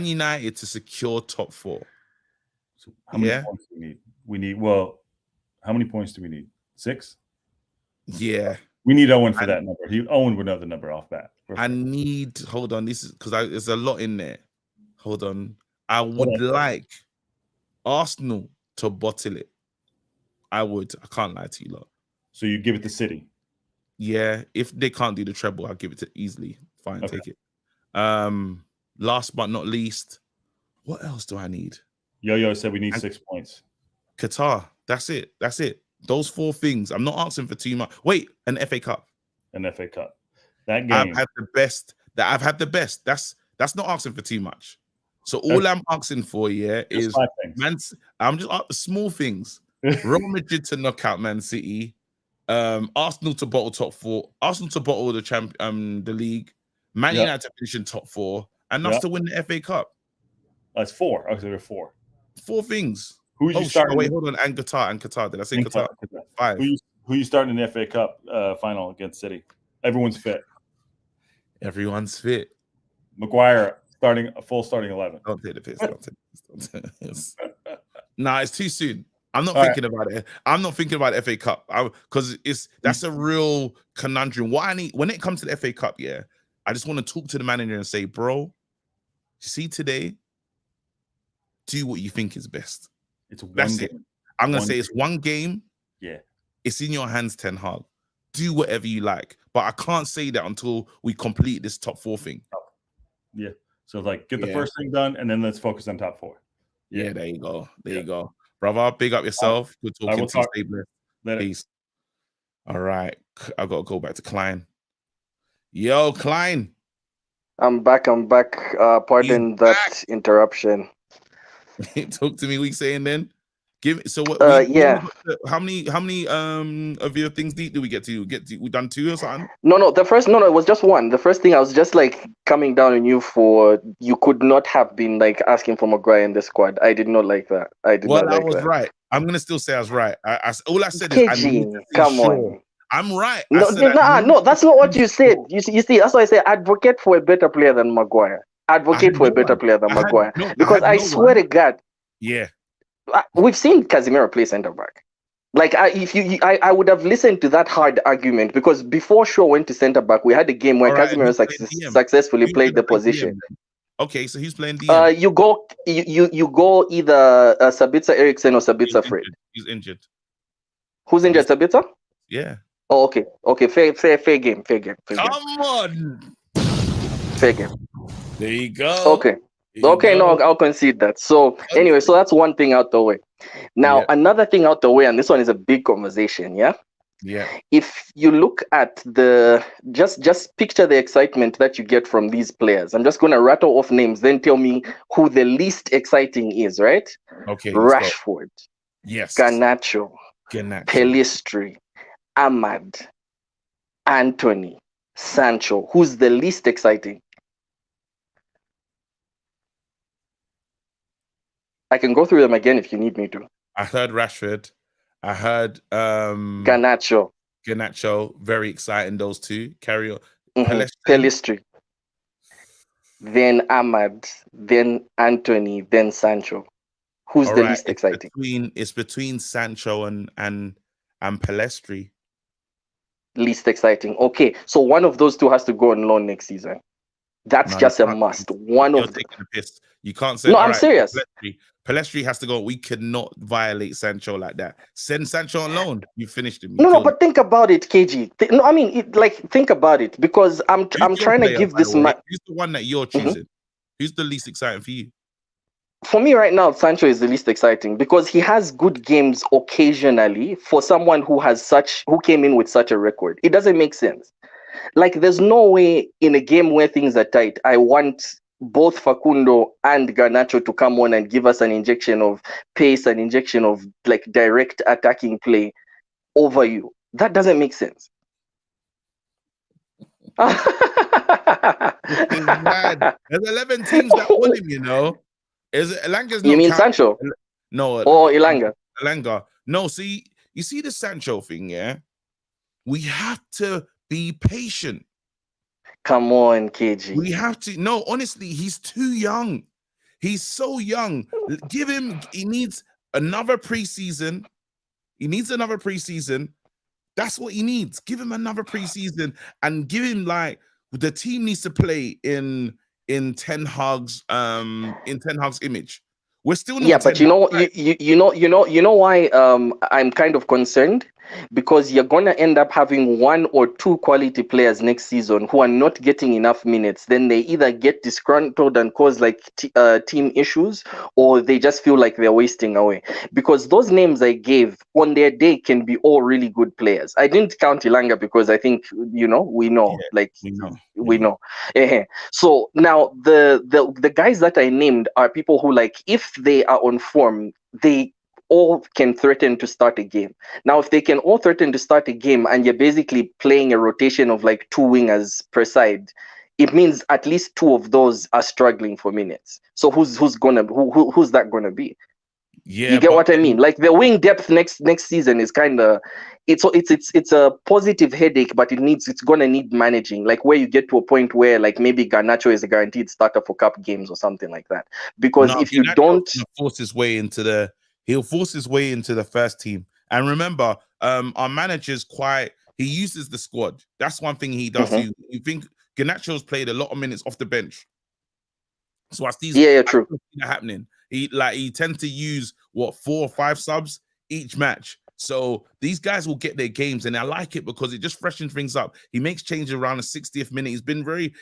United to secure top 4. So how many points do we need? How many points do we need? 6? Yeah. We need Owen for that number. Owen would know the number off bat. Hold on, this is because there's a lot in there. Hold on. I would like Arsenal to bottle it. I would. I can't lie to you, lot. So you give it to City? Yeah. If they can't do the treble, I'll give it to easily. Fine, take it. Last but not least, what else do I need? Yo said we need 6 points. Qatar. That's it. Those 4 things. I'm not asking for too much. Wait, an FA Cup. That game. I've had the best. That's not asking for too much. So all I'm asking for, is I'm just small things. Real Madrid to knock out Man City, Arsenal to bottle top 4, Arsenal to bottle the league, Man United to finish in top 4, and us to win the FA Cup. That's 4. Okay, there are 4. 4 things. Who's you starting? Wait, hold on. And Qatar. Did I say Qatar? 5. Who you starting in the FA Cup final against City? Everyone's fit. Everyone's fit. Maguire starting a full starting 11. Don't take the piss. Don't take the piss. Nah, it's too soon. I'm not thinking about it. I'm not thinking about the FA Cup because that's a real conundrum. What I need when it comes to the FA Cup, I just want to talk to the manager and say, bro, you see today, do what you think is best. That's it. I'm gonna say it's one game. Yeah, it's in your hands, Ten Hag. Do whatever you like, but I can't say that until we complete this top 4 thing. Yeah. So like, get the first thing done, and then let's focus on top 4. Yeah, there you go. There you go. Brother, big up yourself. Good talking to you. Peace. All right. I got to go back to Klein. Yo, Klein. I'm back. Pardon that interruption. Talk to me. What you saying then? Give so what? How many of your things deep do we get to? We done 2 or something? No. It was just 1. The first thing I was just like coming down on you for. You could not have been like asking for Maguire in the squad. I did not like that. I was right. I'm gonna still say I was right. All I said is come on. I'm right. No, that's not what you said. You see, that's why I say advocate for a better player than Maguire. Because I swear to God. Yeah. We've seen Casemiro play centre back. Like, I would have listened to that hard argument because before Shaw went to centre back, we had a game where Casemiro successfully played the position. Okay, so he's playing DM. You go either Sabitzer Eriksson or Sabitzer Fred. He's injured. Who's injured? Sabitzer? Yeah. Oh, okay. Fair game. Come on. Fair game. There you go. Okay. No, I'll concede that. So anyway, so that's one thing out the way. Now, another thing out the way, and this one is a big conversation, Yeah. If you look at just picture the excitement that you get from these players. I'm just gonna rattle off names, then tell me who the least exciting is, right? Okay. Rashford. Yes. Garnacho. Pelistri. Ahmad. Anthony. Sancho. Who's the least exciting? I can go through them again if you need me to. I heard Rashford. I heard Garnacho. Very exciting, those 2. Carry on. Pelistri. Then Ahmad. Then Anthony. Then Sancho. Who's the least exciting? It's between Sancho and Pelistri. Least exciting. Okay, so one of those 2 has to go on loan next season. That's just a must. You're taking a piss. You can't say. No, I'm serious. Pelistri has to go. We cannot violate Sancho like that. Send Sancho on loan. You finished him. No, but think about it, KG. Think about it because I'm trying to give this man. Who's the one that you're choosing? Who's the least exciting for you? For me right now, Sancho is the least exciting because he has good games occasionally for someone who came in with such a record. It doesn't make sense. Like, there's no way in a game where things are tight, I want both Facundo and Garnacho to come on and give us an injection of pace, an injection of like direct attacking play over you. That doesn't make sense. There's 11 teams that want him, you know. Elanga's not. You mean Sancho? No. Or Elanga? Elanga. No, see, you see the Sancho thing, yeah? We have to be patient. Come on, KG. We have to. No, honestly, he's too young. He's so young. Give him. He needs another preseason. That's what he needs. Give him another preseason and give him like the team needs to play in Ten Hag's image. We're still not. Yeah, but you know why I'm kind of concerned, because you're gonna end up having 1 or 2 quality players next season who are not getting enough minutes. Then they either get disgruntled and cause like team issues, or they just feel like they're wasting away. Because those names I gave on their day can be all really good players. I didn't count Elanga because I think we know. So now the guys that I named are people who, like, if they are on form, they all can threaten to start a game. Now, if they can all threaten to start a game and you're basically playing a rotation of like 2 wingers per side, it means at least two of those are struggling for minutes. So who's that gonna be? Yeah, you get what I mean? Like the wing depth next season is kind of it's a positive headache, but it's gonna need managing. Like where you get to a point where like maybe Garnacho is a guaranteed starter for cup games or something like that. Because if you don't force his way into he'll force his way into the first team. And remember, our manager's he uses the squad. That's one thing he does. You think Garnacho's played a lot of minutes off the bench. So as these true happening, he tends to use 4 or 5 subs each match. So these guys will get their games, and I like it because it just freshens things up. He makes changes around the 60th minute.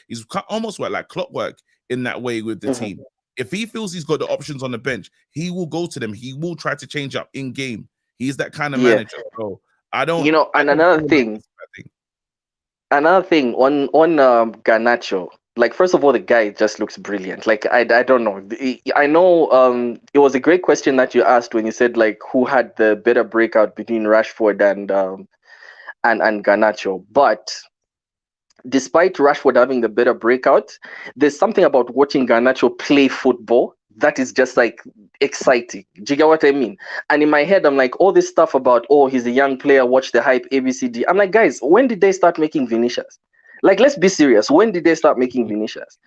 He's almost like clockwork in that way with the team. If he feels he's got the options on the bench, he will go to them. He will try to change up in game. He's that kind of manager. So I don't. And another thing on Garnacho. Like, first of all, the guy just looks brilliant. Like, I don't know. I know it was a great question that you asked when you said, like, who had the better breakout between Rashford and Garnacho. But despite Rashford having the better breakout, there's something about watching Garnacho play football that is just, like, exciting. Do you get what I mean? And in my head, I'm like, all this stuff about, he's a young player, watch the hype, ABCD. I'm like, guys, when did they start making Vinicius? Like, let's be serious. When did they start making Vinicius?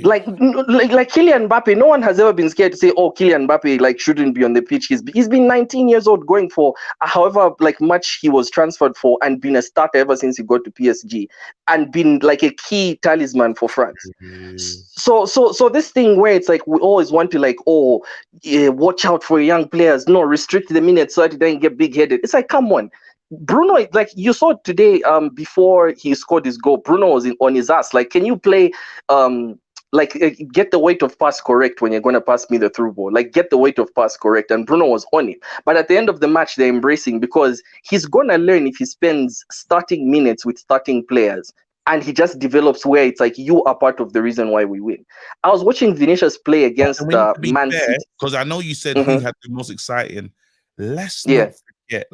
Like Kylian Mbappe, no one has ever been scared to say, Kylian Mbappe like shouldn't be on the pitch. He's been 19 years old, going for however like much he was transferred for, and been a starter ever since he got to PSG, and been like a key talisman for France. So this thing where it's like we always want to like, watch out for young players, no, restrict the minutes so that they don't get big headed. It's like, come on. Bruno, like you saw today, before he scored his goal, Bruno was on his ass. Like, can you play, get the weight of pass correct when you're going to pass me the through ball? Like, get the weight of pass correct. And Bruno was on it. But at the end of the match, they're embracing, because he's going to learn if he spends starting minutes with starting players. And he just develops where it's like, you are part of the reason why we win. I was watching Vinicius play against Man City. Because I know you said who had the most exciting. Let's not forget,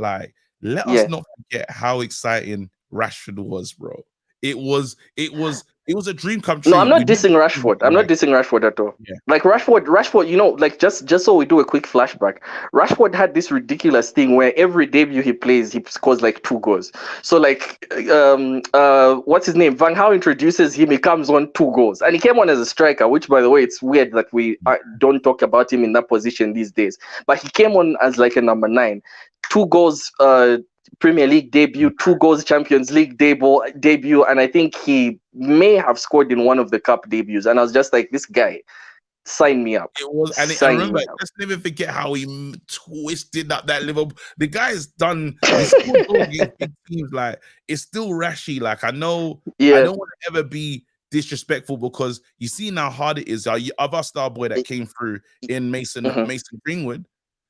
let us not forget how exciting Rashford was, bro. It was a dream come true. No, I'm not dissing Rashford. I'm not dissing Rashford at all. Yeah. Like Rashford, you know, like just so we do a quick flashback. Rashford had this ridiculous thing where every debut he plays, he scores like 2 goals. So like, what's his name? Van Gaal introduces him, he comes on 2 goals, and he came on as a striker. Which, by the way, it's weird that we don't talk about him in that position these days. But he came on as like a number 9. 2 goals Premier League debut, 2 goals Champions League debut, and I think he may have scored in one of the cup debuts. And I was just like, this guy, sign me up. It was, and I remember, let's never forget how he twisted up that Liverpool. The guy's done. Teams, like, it's still rashy. Like, I know, I don't want to ever be disrespectful, because you see how hard it is. Our other star boy that came through in Mason Greenwood.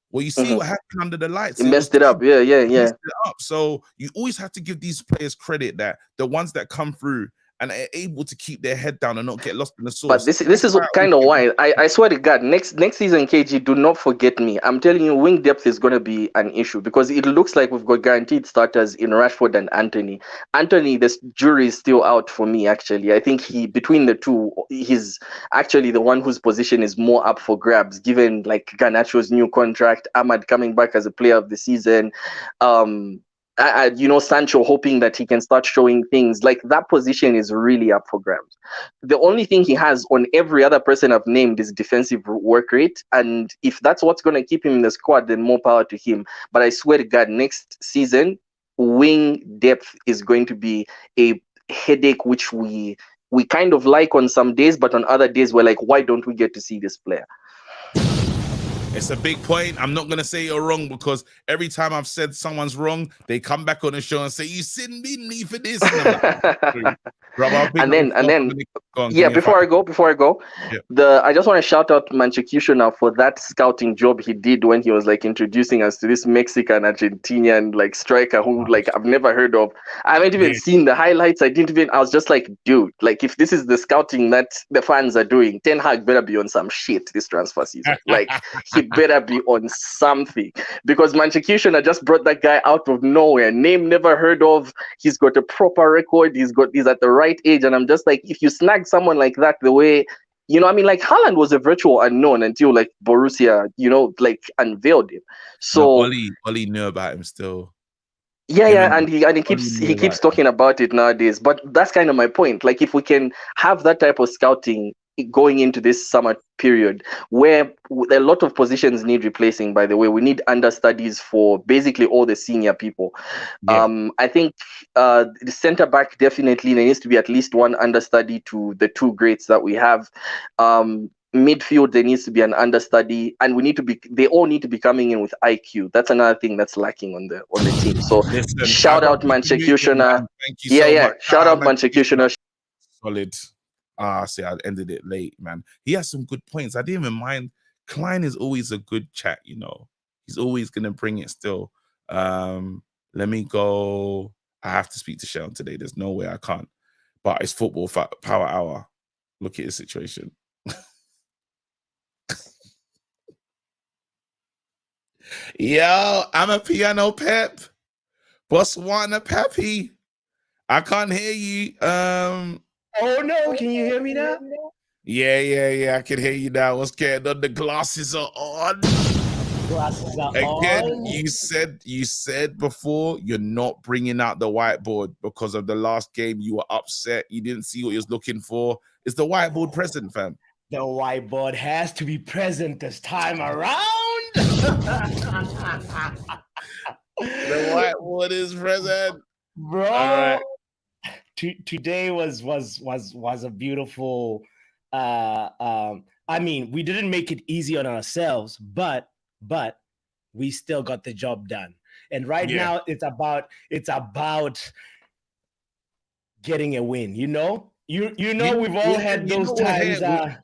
Well, you see what happened under the lights. He messed it up. Yeah. Messed it up. So you always have to give these players credit, that the ones that come through and are able to keep their head down and not get lost in the sauce. But this is kind of why I swear to God, next season, KG, do not forget me. I'm telling you, wing depth is going to be an issue, because it looks like we've got guaranteed starters in Rashford and Anthony. Anthony, the jury is still out for me, actually. I think between the two, he's actually the one whose position is more up for grabs, given like Garnacho's new contract, Ahmad coming back as a player of the season. Sancho hoping that he can start showing things. Like, that position is really up for grabs. The only thing he has on every other person I've named is defensive work rate. And if that's what's going to keep him in the squad, then more power to him. But I swear to God, next season, wing depth is going to be a headache, which we kind of like on some days, but on other days, we're like, why don't we get to see this player? It's a big point. I'm not going to say you're wrong, because every time I've said someone's wrong, they come back on the show and say, you sin me for this. And then Go on, Yeah, before I go, Yeah. I just want to shout out Manchukushina for that scouting job he did when he was like introducing us to this Mexican Argentinian like striker who like I've never heard of. I haven't even seen the highlights. I was just like, dude, like if this is the scouting that the fans are doing, Ten Hag better be on some shit this transfer season. Like he better be on something because Manchukushina just brought that guy out of nowhere. Name never heard of. He's got a proper record. He's at the right age, and I'm just like, if you snag someone like that, the way, you know, I mean, like Haaland was a virtual unknown until like Borussia, you know, like unveiled him. So no, Oli knew about him still. yeah, and he keeps talking about it nowadays. But that's kind of my point. Like if we can have that type of scouting going into this summer period where a lot of positions need replacing, by the way, we need understudies for basically all the senior people. I think the center back, definitely there needs to be at least one understudy to the two greats that we have. Midfield, there needs to be an understudy, and they all need to be coming in with IQ. That's another thing that's lacking on the team. So shout out Manchukushina. Thank you so much. Shout out Manchukushina. Solid. See, I ended it late, man. He has some good points. I didn't even mind. Klein is always a good chat, you know. He's always gonna bring it still. Let me go. I have to speak to Sharon today. There's no way I can't. But it's football power hour. Look at his situation. Yo, I'm a piano pep. Botswana Peppy. I can't hear you. Oh no, can you hear me now? Yeah. I can hear you now. What's going on? The glasses are on. Glasses are Again, on. you said before you're not bringing out the whiteboard because of the last game. You were upset. You didn't see what you was looking for. Is the whiteboard present, fam? The whiteboard has to be present this time around. The whiteboard is present, bro. All right. Today was a beautiful. I mean, we didn't make it easy on ourselves, but we still got the job done. And right now, it's about getting a win. You know. We've all had those times.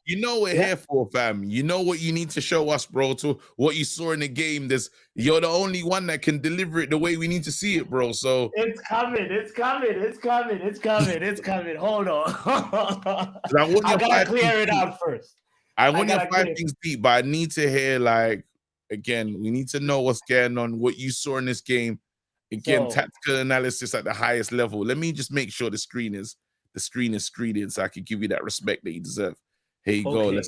We're here for, fam. You know what you need to show us, bro. To what you saw in the game. You're the only one that can deliver it the way we need to see it, bro. So it's coming. Hold on. I gotta clear it out first. I want your 5 things deep, but I need to hear, like, again, we need to know what's going on, what you saw in this game. Again, tactical analysis at the highest level. Let me just make sure the screen is screening so I can give you that respect that you deserve. Here you go.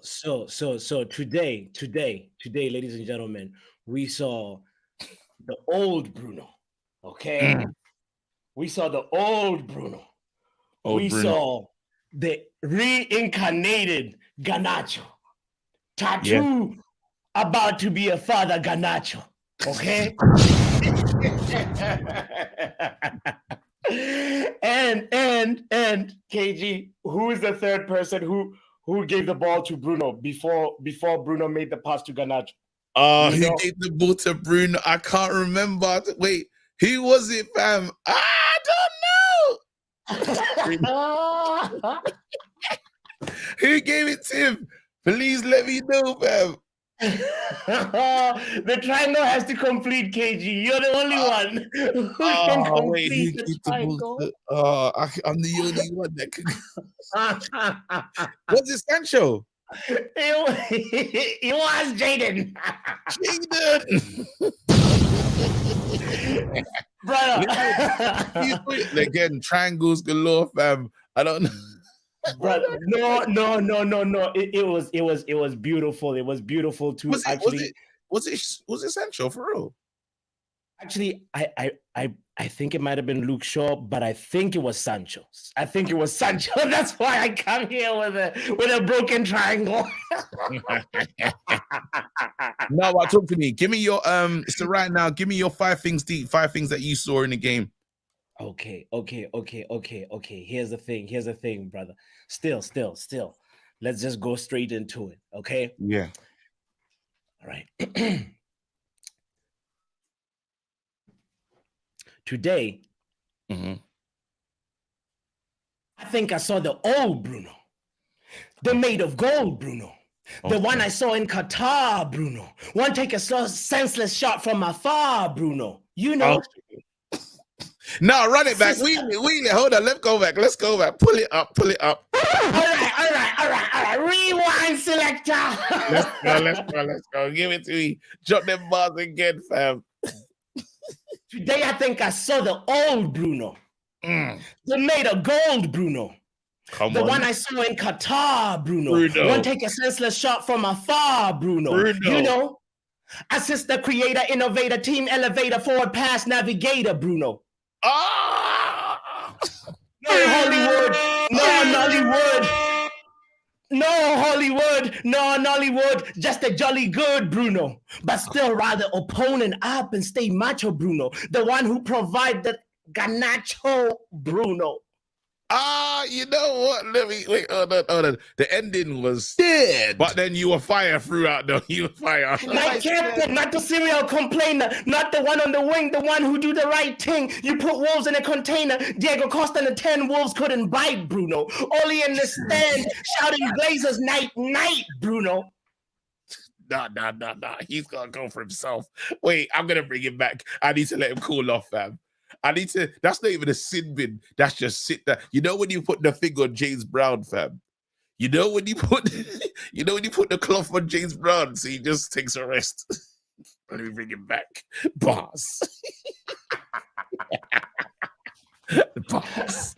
So today, ladies and gentlemen, we saw the old Bruno. Okay. We saw the old Bruno. Saw the reincarnated Garnacho. Tattoo about to be a father Garnacho. Okay. and KG, who is the third person who gave the ball to Bruno before Bruno made the pass to Garnacho? Who gave the ball to Bruno? I can't remember. Wait, who was it, fam? I don't know. Who gave it to him? Please let me know, fam. The triangle has to complete, KG. You're the only one who can complete the triangle. I'm the only one that can. Was it Sancho? It was Jaden. Brother. Again, triangles galore, fam. I don't know. But no. It was beautiful. It was beautiful to Was it Sancho for real? Actually, I think it might have been Luke Shaw, but I think it was Sancho. That's why I come here with a broken triangle. No, talk to me. Give me your so right now, give me your 5 things deep, 5 things that you saw in the game. Okay. Here's the thing, brother. Still. Let's just go straight into it, okay? Yeah. All right. Today, I think I saw the old Bruno, the made of gold Bruno, the one I saw in Qatar Bruno. One take a slow, senseless shot from afar Bruno. You know. No, run it back. Wheel it. Hold on. Let's go back. Pull it up. All right. Rewind, selector. Let's go. Give it to me. Drop them bars again, fam. Today, I think I saw the old Bruno. The made of gold Bruno. The one I saw in Qatar Bruno. One take a senseless shot from afar Bruno. You know. Assist the creator, innovator, team elevator, forward pass navigator Bruno. No Hollywood, no Nollywood, just a jolly good Bruno, but still rather opponent up and stay macho Bruno, the one who provide the Garnacho Bruno. You know what? Let me wait. Hold on. The ending was dead, but then you were fire throughout. Though you were fire. My captain, not the serial complainer, not the one on the wing, the one who do the right thing. You put wolves in a container. Diego Costa and the 10 wolves couldn't bite Bruno. Only in the stand shouting Blazers night, Bruno. Nah. He's gonna go for himself. Wait, I'm gonna bring him back. I need to let him cool off, fam. That's not even a sin bin. That's just sit there. You know when you put the thing on James Brown, fam? You know when you put the cloth on James Brown, so he just takes a rest. Let me bring him back. Boss. Boss.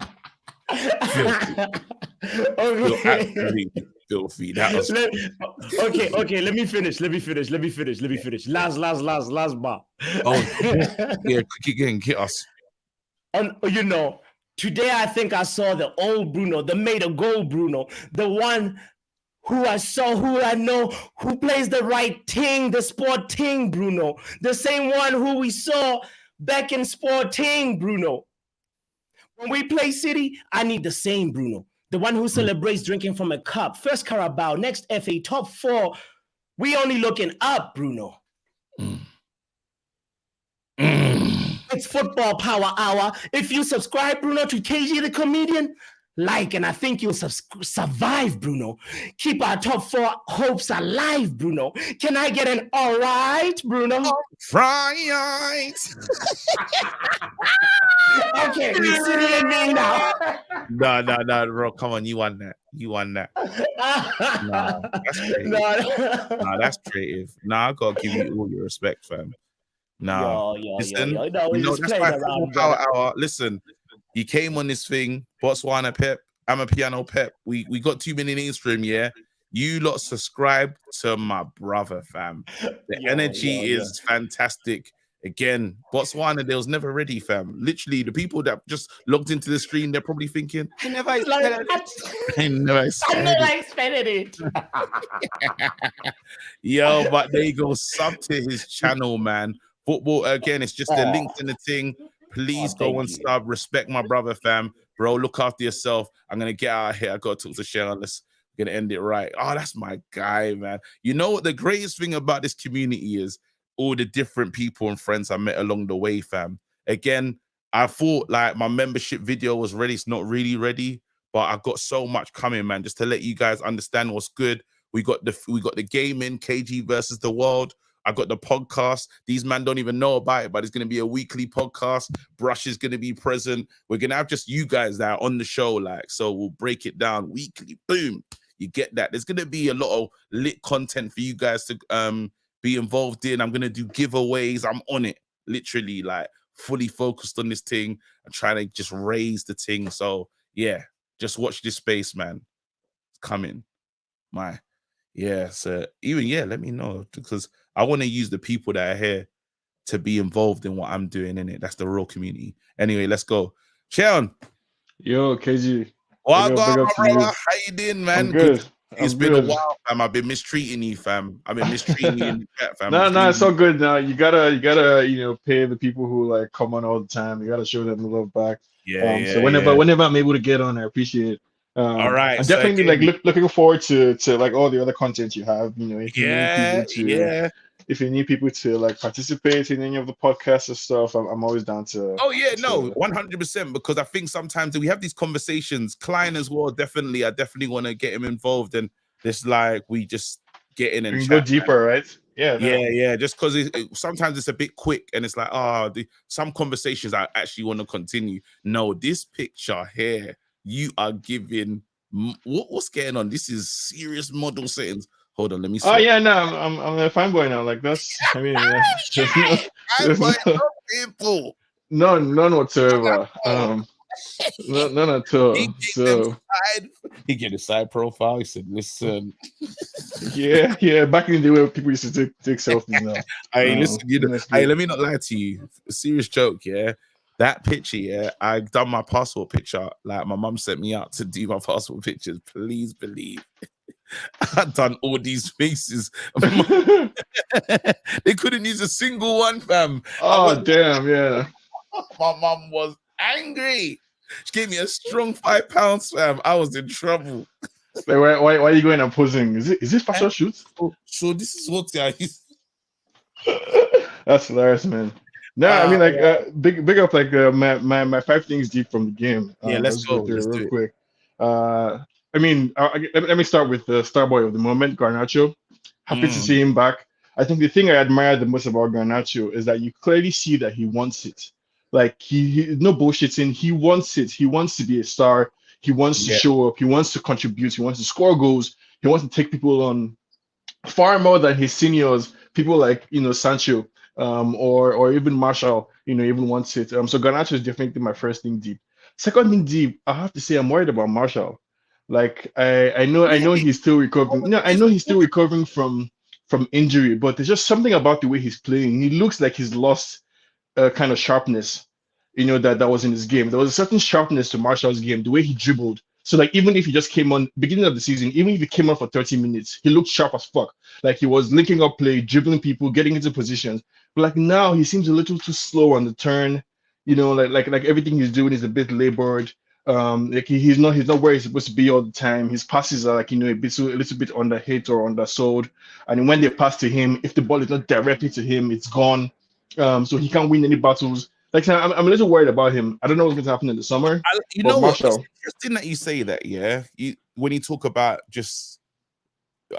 Absolutely filthy. That was okay. Let me finish. Last bar. Yeah, get us. And you know, today I think I saw the old Bruno, the made of gold Bruno, the one who I saw, who I know, who plays the right thing, the Sporting Bruno, the same one who we saw back in Sporting Bruno. When we play City, I need the same Bruno. The one who celebrates drinking from a cup. First Carabao, next FA, top 4. We only looking up, Bruno. It's football power hour. If you subscribe, Bruno, to KG the comedian, like, and I think you'll survive, Bruno. Keep our top 4 hopes alive, Bruno. Can I get an all right, Bruno? Right. Okay, you're sitting in me now. No, bro. Come on, you won that. Nah, that's creative. Nah, that's creative. Nah, I gotta give you all your respect, fam. Nah, listen, that's my football power hour. Listen, you came on this thing, Botswana Pep. I'm a piano Pep. We got too many names for him, yeah. You lot subscribe to my brother, fam. The energy is fantastic. Again, Botswana, they was never ready, fam. Literally, the people that just logged into the stream, they're probably thinking, I never expected it. Yo, but there you go. Sub to his channel, man. Football, again, it's just the links in the thing. Please go and sub. Respect my brother, fam. Bro, look after yourself. I'm going to get out of here. I got to talk to Sharon. We're going to end it right. Oh, that's my guy, man. You know what the greatest thing about this community is? All the different people and friends I met along the way, fam. Again, I thought like my membership video was ready. It's not really ready, but I got so much coming, man. Just to let you guys understand what's good. We got the gaming, KG versus the world. I got the podcast. These men don't even know about it, but it's going to be a weekly podcast. Brush is going to be present. We're going to have just you guys that are on the show, like, so we'll break it down weekly. Boom. You get that. There's going to be a lot of lit content for you guys to be involved in. I'm going to do giveaways. I'm on it, literally, like fully focused on this thing. I'm trying to just raise the thing. So yeah, just watch this space, man. It's coming. So let me know, because I want to use the people that are here to be involved in what I'm doing in it. That's the real community. Anyway, let's go. Sharon. Yo, KG. Well, brother. How you doing, man? I'm good. It's been a while, fam. I've been mistreating you, fam. I've been mistreating you in the chat, fam. No, it's all good now. You gotta, pay the people who like come on all the time. You gotta show them the love back. So whenever I'm able to get on, I appreciate it. All right. I'm definitely looking forward to like all the other content you have. if you need people to like participate in any of the podcasts and stuff, I'm always down to. Oh yeah, no, 100%. Because I think sometimes we have these conversations. Klein as well, definitely. I definitely want to get him involved, and it's like we just get in and we can chat, go deeper, right? Yeah, yeah. Just because sometimes it's a bit quick, and it's like, some conversations I actually want to continue. No, this picture here, you are giving. What's going on? This is serious model settings. Hold on, let me see. Oh yeah, no, I'm a fine boy now. Like that's, I mean, people. None whatsoever. None at all. So he get a side profile. He said, "Listen, yeah. Back in the day, where people used to take selfies now. Hey, listen, hey, let me not lie to you. A serious joke, yeah. That picture, yeah, I done my passport picture. Like my mum sent me out to do my passport pictures. Please believe, I've done all these faces. They couldn't use a single one, fam. Oh damn, yeah. My mum was angry. She gave me a strong £5, fam. I was in trouble. Like, why are you going and posing? Is it fashion shoot? So this is what guys. That's hilarious, man. No, I mean, like, big up, like, my 5 things deep from the game. Yeah, let's go through let's it do real it. quick. I mean, let me start with the star boy of the moment, Garnacho. Happy to see him back. I think the thing I admire the most about Garnacho is that you clearly see that he wants it. Like, he no bullshitting. He wants it. He wants to be a star. He wants to show up. He wants to contribute. He wants to score goals. He wants to take people on far more than his seniors. People like, Sancho, or even Marshall, even wants it. So Garnacho is definitely my first thing deep. Second thing deep, I have to say I'm worried about Marshall. Like, I know he's still recovering. No, I know he's still recovering from injury, but there's just something about the way he's playing. He looks like he's lost kind of sharpness, that was in his game. There was a certain sharpness to Marshall's game, the way he dribbled. So, like, even if he just came on beginning of the season, even if he came on for 30 minutes, he looked sharp as fuck. Like, he was linking up play, dribbling people, getting into positions. But like now, he seems a little too slow on the turn. Like everything he's doing is a bit labored. Like he's not where he's supposed to be all the time. His passes are like a little bit under hit or undersold. And when they pass to him, if the ball is not directly to him, it's gone. So he can't win any battles. Like, I'm a little worried about him. I don't know what's going to happen in the summer. You know what? It's Marshall, interesting that you say that. Yeah, when you talk about just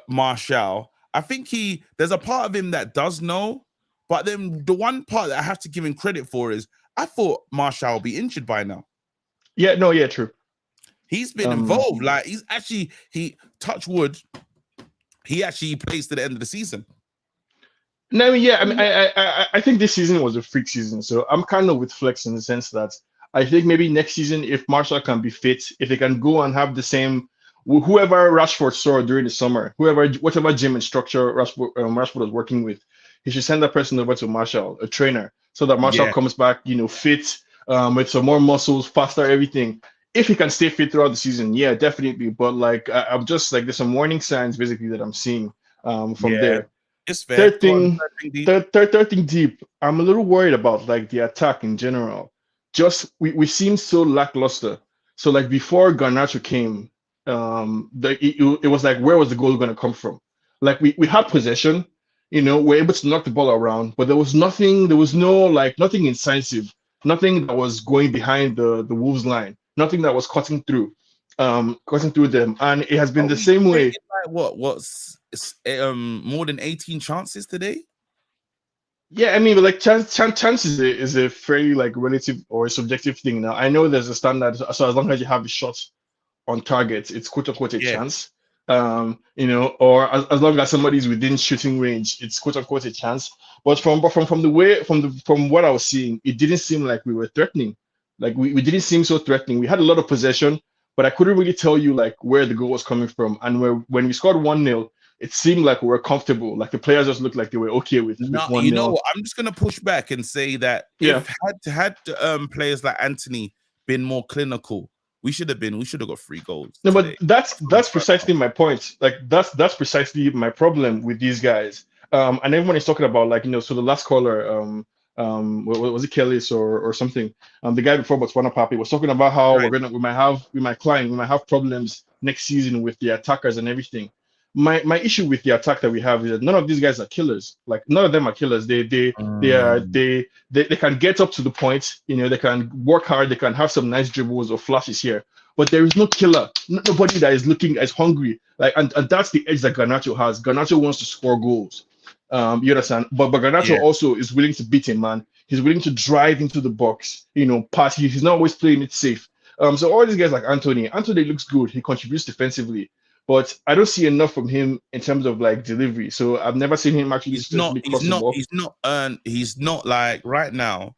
Marshall, I think there's a part of him that does know, but then the one part that I have to give him credit for is I thought Marshall would be injured by now. Yeah, no, yeah, true. He's been involved. Like touch wood, he actually plays to the end of the season. No, yeah, I mean, I think this season was a freak season, so I'm kind of with Flex in the sense that I think maybe next season, if Marshall can be fit, if they can go and have the same, whoever Rashford saw during the summer, whatever gym and structure Rashford was working with, he should send that person over to Marshall, a trainer, so that Marshall comes back, fit, with some more muscles, faster, everything. If he can stay fit throughout the season, yeah, definitely. But like, I'm just like, there's some warning signs basically that I'm seeing from there. It's fair. Third thing deep. I'm a little worried about like the attack in general. Just we seem so lackluster. So like before Garnacho came, it was like, where was the goal going to come from? Like we had possession, we're able to knock the ball around, but there was nothing. There was nothing incisive, nothing that was going behind the Wolves line, nothing that was cutting through them, and it has been the same way. Like what's more than 18 chances today? Yeah, I mean, but like chance is a very like relative or a subjective thing. Now I know there's a standard, so as long as you have a shot on target, it's quote unquote a chance. Or as long as somebody's within shooting range, it's quote unquote a chance. But from what I was seeing, it didn't seem like we were threatening. Like we didn't seem so threatening. We had a lot of possession, but I couldn't really tell you like where the goal was coming from. And when we scored 1-0, it seemed like we were comfortable. Like the players just looked like they were okay with 1-0. You know what? I'm just gonna push back and say that if had players like Anthony been more clinical, we should have got 3 goals. No, today. But that's precisely my point. Like that's precisely my problem with these guys. And everyone is talking about like, so the last caller, was it Kellis or something? The guy before Botswana Papi was talking about how we might have problems next season with the attackers and everything. my issue with the attack that we have is that none of these guys are killers. Like none of them are killers. They can get up to the point. They can work hard. They can have some nice dribbles or flashes here. But there is no killer. Nobody that is looking as hungry. Like and that's the edge that Garnacho has. Garnacho wants to score goals. You understand? But Garnacho also is willing to beat him, man. He's willing to drive into the box. Pass. He's not always playing it safe. So all these guys like Anthony looks good. He contributes defensively, but I don't see enough from him in terms of like delivery. So I've never seen him actually. He's not like right now.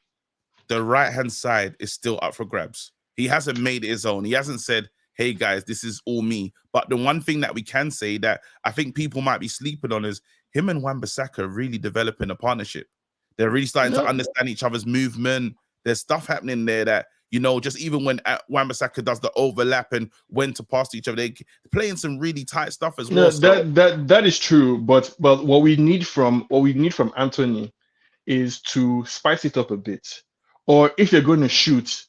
The right-hand side is still up for grabs. He hasn't made it his own. He hasn't said, "Hey guys, this is all me." But the one thing that we can say that I think people might be sleeping on is him and Wan-Bissaka really developing a partnership. They're really starting to understand each other's movement. There's stuff happening there that. Just even when Wan-Bissaka does the overlap and when to pass to each other, they're playing some really tight stuff as well. That is true. But what we need from Anthony is to spice it up a bit. Or if you're going to shoot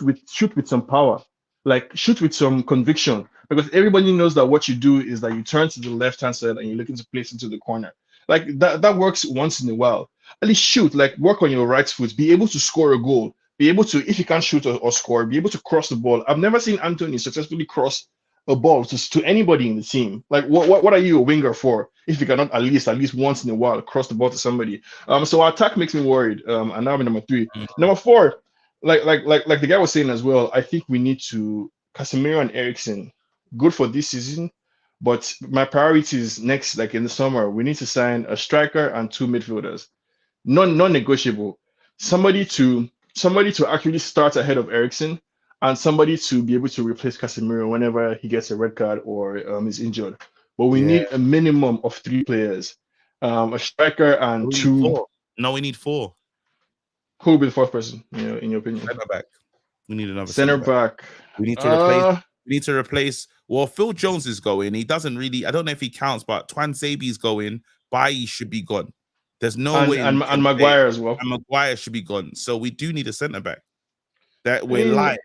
with some power, like shoot with some conviction. Because everybody knows that what you do is that you turn to the left-hand side and you're looking to place into the corner. Like that works once in a while. At least shoot, like work on your right foot, be able to score a goal. Be able to, if you can't shoot or score, be able to cross the ball. I've never seen Anthony successfully cross a ball to anybody in the team. Like, what are you a winger for if you cannot at least once in a while cross the ball to somebody? So our attack makes me worried. And now I'm number 3. Number 4, like the guy was saying as well. I think we need to Casemiro and Eriksen. Good for this season, but my priority is next, like in the summer, we need to sign a striker and 2 midfielders, non-negotiable. Somebody to actually start ahead of Eriksen, and somebody to be able to replace Casemiro whenever he gets a red card or is injured. But we need a minimum of 3 players, a striker and 2. No, we need 4. Who will be the 4th person, in your opinion? Center back. We need another center back. We need to replace. We need to replace. Well, Phil Jones is going. He doesn't really. I don't know if he counts, but Twan Zabi's going. Bailly should be gone. There's no way. And Maguire as well. And Maguire should be gone. So we do need a centre back. That we're light.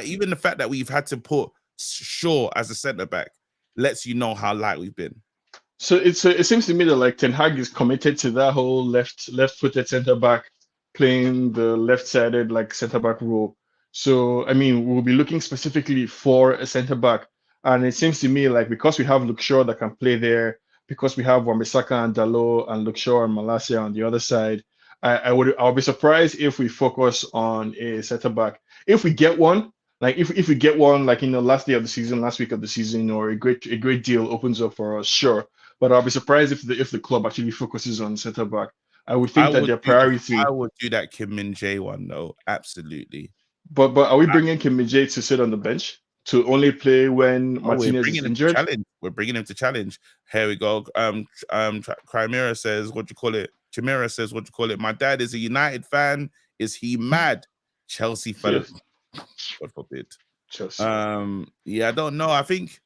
Even the fact that we've had to put Shaw as a centre back lets you know how light we've been. So it seems to me that like Ten Hag is committed to that whole left-footed centre back playing the left-sided like centre back role. So I mean, we'll be looking specifically for a centre back, and it seems to me like because we have Luke Shaw that can play there, because we have Wan-Bissaka and Dalot and Luke Shaw and Malacia on the other side, I'll be surprised if we focus on a centre back. If we get one, like if we get one, like last week of the season, or a great deal opens up for us, sure. But I'll be surprised if the club actually focuses on centre back. I would think that their priority. I would do that Kim Min-jae one though, absolutely. But are we bringing Kim Min-jae to sit on the bench to only play when Martinez is injured? We're bringing him to challenge. Here we go. Chimera says, what do you call it? Chimera says, what do you call it? My dad is a United fan. Is he mad? Chelsea fan. God forbid. Chelsea. Yeah, I don't know. I think,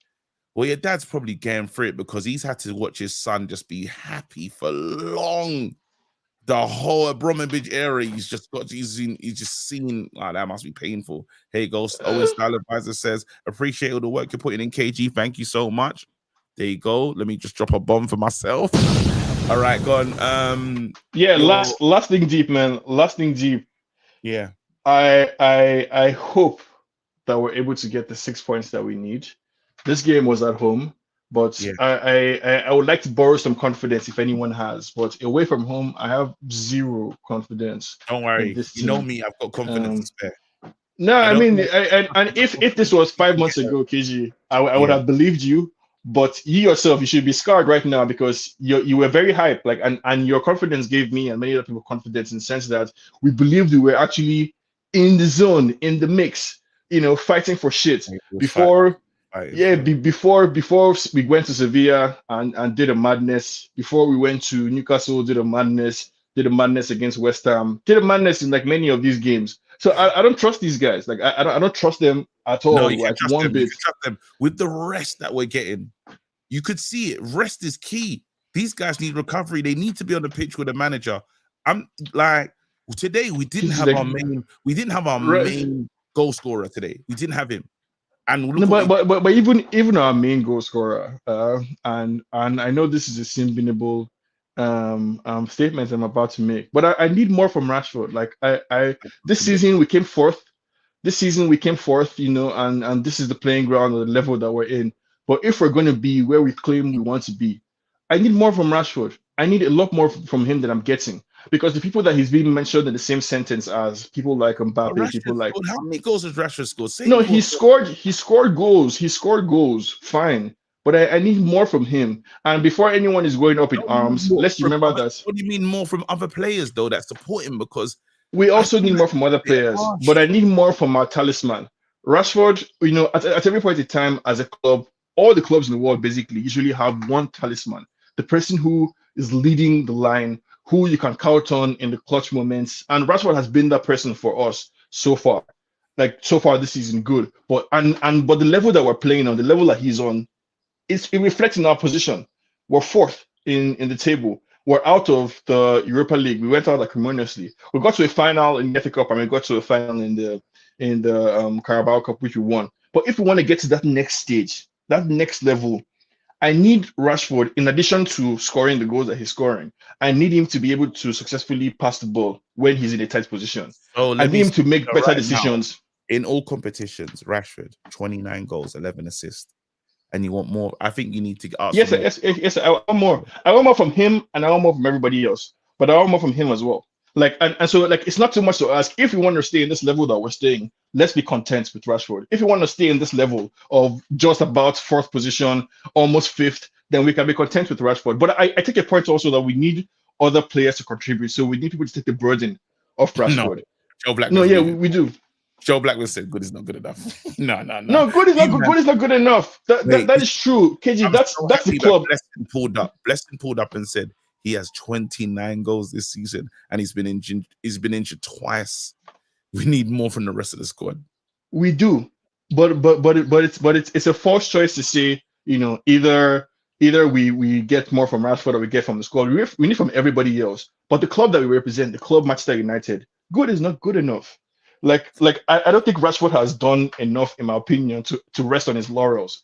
well, your dad's probably getting through it because he's had to watch his son just be happy for long. The whole Abramovich era, he's just seen. Oh, that must be painful. Here you go. Owen Style Advisor says, appreciate all the work you're putting in, KG. Thank you so much. There you go. Let me just drop a bomb for myself. All right, go on. Last thing deep, man. Last thing deep. Yeah. I hope that we're able to get the 6 points that we need. This game was at home. But I would like to borrow some confidence if anyone has. But away from home, I have zero confidence. Don't worry. You know me. I've got confidence to spare. No, I mean, if this was 5 months ago, KG, I would have believed you. But you yourself, you should be scarred right now because you were very hyped. Like, and your confidence gave me and many other people confidence in the sense that we believed we were actually in the zone, in the mix, fighting for shit before. Before we went to Sevilla and did a madness, before we went to Newcastle, did a madness against West Ham, did a madness in like many of these games. So I don't trust these guys. Like I don't trust them at all. No, you like trust them. You can trust them with the rest that we're getting. You could see it. Rest is key. These guys need recovery. They need to be on the pitch with a manager. I'm like today we didn't have our main goal scorer today. We didn't have him. And no, but even our main goal scorer, and I know this is a simple statement I'm about to make, but I need more from Rashford. Like I this season we came fourth. This season we came fourth, and this is the playing ground or the level that we're in. But if we're going to be where we claim we want to be, I need more from Rashford. I need a lot more from him than I'm getting, because the people that he's being mentioned in the same sentence as people like Mbappe, people like how many goals has Rashford scored? no, he scored goals. He scored goals. Fine. But I need more from him. And before anyone is going up in arms, let's remember that. What do you mean more from other players though that support him? Because we also need more from other players, but I need more from our talisman. Rashford, at every point in time as a club, all the clubs in the world basically usually have one talisman. The person who is leading the line, who you can count on in the clutch moments. And Rashford has been that person for us so far. Like so far this season, good. But the level that we're playing on, the level that he's on, it reflects in our position. We're fourth in the table. We're out of the Europa League. We went out acrimoniously. We got to a final in the FA Cup, and we got to a final in the Carabao Cup, which we won. But if we want to get to that next stage, that next level, I need Rashford, in addition to scoring the goals that he's scoring, I need him to be able to successfully pass the ball when he's in a tight position. So I need him to make better decisions. In all competitions, Rashford, 29 goals, 11 assists. And you want more? I think you need to ask. Yes. I want more. I want more from him, and I want more from everybody else. But I want more from him as well. So it's not too much to ask. If you want to stay in this level that we're staying, let's be content with Rashford. If you want to stay in this level of just about fourth position, almost fifth, then we can be content with Rashford. But I take a point also that we need other players to contribute. So we need people to take the burden off Rashford. Joe Blackman. No, yeah, we do. Joe Blackman said good is not good enough. No. No, good is not good. Good is not good enough. That is true. KG, that's the club. Blessing pulled up and said he has 29 goals this season, and he's been injured twice. We need more from the rest of the squad. We do, but it's a false choice to say, either we get more from Rashford or we get from the squad. We need from everybody else. But the club that we represent, the club Manchester United, good is not good enough. I don't think Rashford has done enough, in my opinion, to rest on his laurels.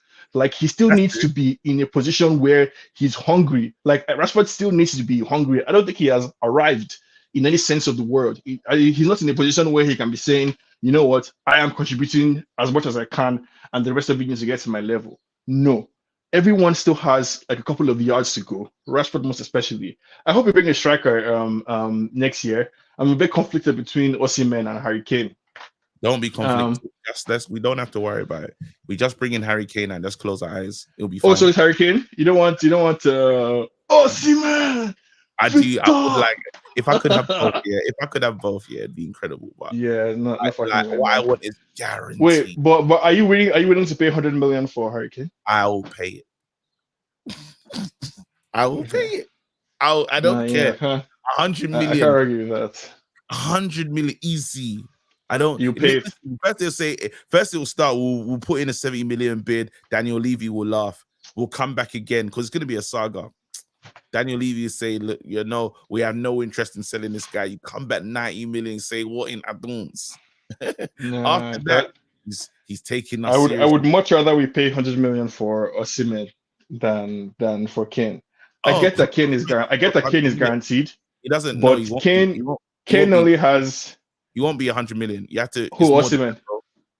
He still needs to be in a position where he's hungry. Rashford still needs to be hungry. I don't think he has arrived in any sense of the word. He's not in a position where he can be saying, you know what, I am contributing as much as I can, and the rest of it needs to get to my level. No. Everyone still has a couple of yards to go. Rashford most especially. I hope we bring a striker next year. I'm a bit conflicted between Osimhen and Harry Kane. Don't be conflicted. We don't have to worry about it. We just bring in Harry Kane and just close our eyes. It'll be fine. Oh, so it's Harry Kane? You don't want Osimhen. I would like if I could have both. Yeah, if I could have both, yeah, it'd be incredible. But yeah, what I want is guaranteed. Wait, but are you willing to pay 100 million for Harry Kane? I will pay it. I will pay it. I don't care. 100 million. I can't argue with that. 100 million easy. I don't. You pay it. First it'll start. We'll put in a 70 million bid. Daniel Levy will laugh. We'll come back again because it's going to be a saga. Daniel Levy is saying, look, we have no interest in selling this guy. You come back 90 million, say what in advance? After that, he's taking us. I would much rather we pay 100 million for Osimhen than for Kane. I get that Kane is guaranteed. He doesn't. But Kane only has. You won't be 100 million. You have to. Who Osimhen?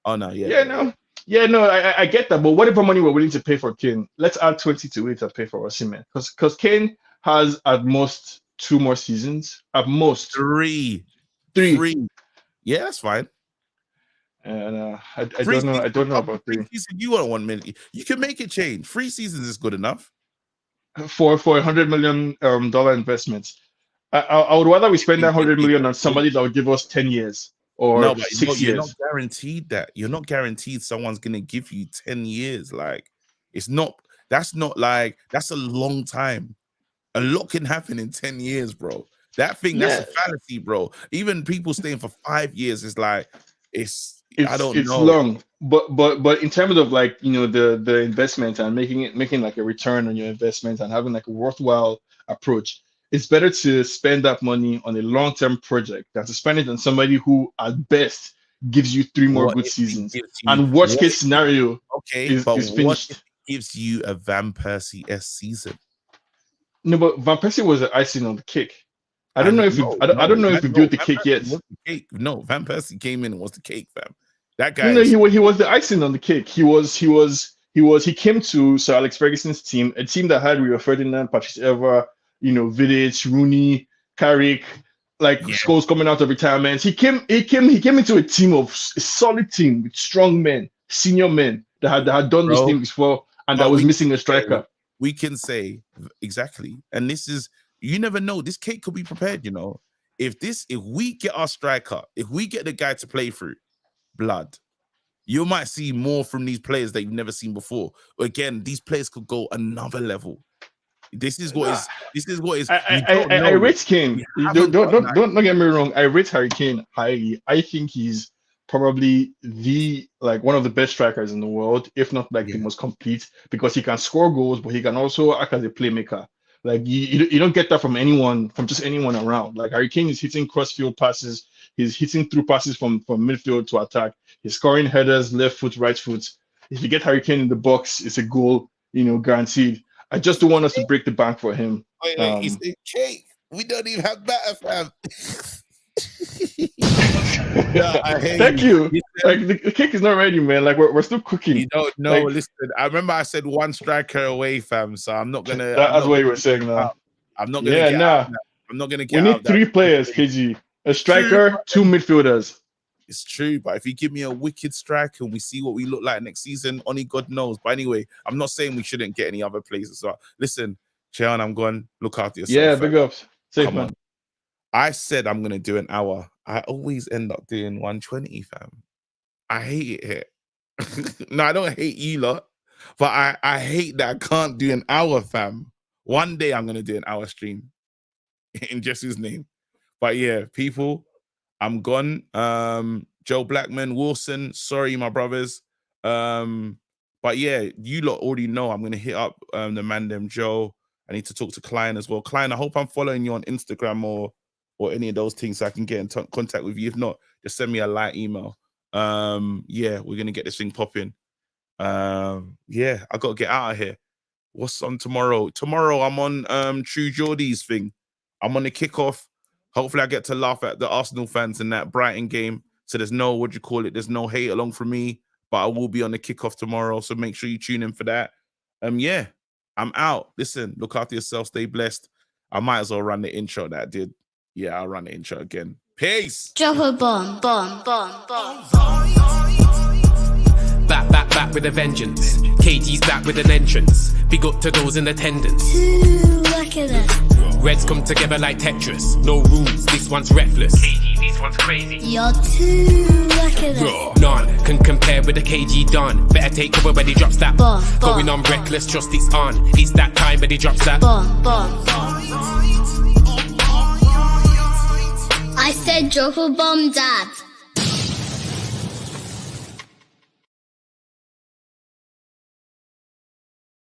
Oh no, yeah. I get that. But whatever money we're willing to pay for Kane, let's add 20 to it and pay for Osimhen. Because Kane has at most 2 more seasons. At most 3. Yeah, that's fine. And I don't know about 3. You want 1 million? You can make it change. 3 seasons is good enough. For $100 million investments. I would rather we spend that 100 million on somebody that would give us 10 years or 6 years. You're not guaranteed that. You're not guaranteed someone's gonna give you 10 years. That's a long time. A lot can happen in 10 years, bro. That's a fallacy, bro. Even people staying for 5 years is it's long. But in terms of the investment and making a return on your investment and having a worthwhile approach, it's better to spend that money on a long-term project than to spend it on somebody who at best gives you 3 more What good if he seasons? gives you- And worst what case if- scenario Okay, is but what finished. if he gives you a Van Persie-esque season? No, but Van Persie was the icing on the cake. I don't know if we built the cake yet. No, Van Persie came in and was the cake, fam. That guy. No, he was the icing on the cake. He came to Sir Alex Ferguson's team, a team that had Rio Ferdinand, Patrice Evra, Vidic, Rooney, Carrick, Scholes coming out of retirement. He came into a team of a solid team with strong men, senior men that had done this thing before, and that was missing a striker. We can say exactly, and this is, you never know. This cake could be prepared, If we get our striker, if we get the guy to play through, blood, you might see more from these players that you've never seen before. Again, these players could go another level. This is what is. I rate Kane. Don't get me wrong. I rate Harry Kane highly. I think he's probably one of the best strikers in the world, if not the most complete, because he can score goals, but he can also act as a playmaker. You don't get that from just anyone around. Harry Kane is hitting crossfield passes, he's hitting through passes from midfield to attack, he's scoring headers, left foot, right foot. If you get Harry Kane in the box, it's a goal, guaranteed. I just don't want us to break the bank for him. Wait, he's the cake. We don't even have batter, fam. Thank you. The cake is not ready, man. We're still cooking. You don't know. Listen, I remember I said one striker away, fam. So I'm not gonna. That's what you were saying now. I'm not gonna. I'm not gonna get. We need 3 players, KG. A striker, 2 midfielders. It's true, but if you give me a wicked striker and we see what we look like next season, only God knows. But anyway, I'm not saying we shouldn't get any other players as well. Listen, Cheon, I'm going. Look after yourself. Yeah, big ups. Safe, Come man. on. I said I'm gonna do an hour. I always end up doing 120, fam. I hate it here. No, I don't hate you lot, but I hate that I can't do an hour, fam. One day I'm gonna do an hour stream in Jesse's name. But yeah, people, I'm gone. Joe Blackman, Wilson, sorry, my brothers. But yeah, you lot already know I'm gonna hit up the man them Joe. I need to talk to Klein as well. Klein, I hope I'm following you on Instagram or any of those things so I can get in contact with you. If not, just send me a light email. Yeah, we're gonna get this thing popping. Yeah, I gotta get out of here. What's on tomorrow? Tomorrow I'm on True Geordie's thing. I'm on the kickoff. Hopefully I get to laugh at the Arsenal fans in that Brighton game. So there's no, there's no hate along from me, but I will be on the kickoff tomorrow. So make sure you tune in for that. Yeah, I'm out. Listen, look after yourself. Stay blessed. I might as well run the intro that I did. Yeah, I'll run the intro again. Peace. Drop a bomb. Back with a vengeance. KG's back with an entrance. Big up to those in attendance. Look at that. Reds come together like Tetris. No rules, this one's reckless. KG, this one's crazy. You're too lucky. None can compare with the KG done. Better take cover when he drops that. Going on reckless, trust it's on. It's that time when he drops that. I said drop a bomb, Dad.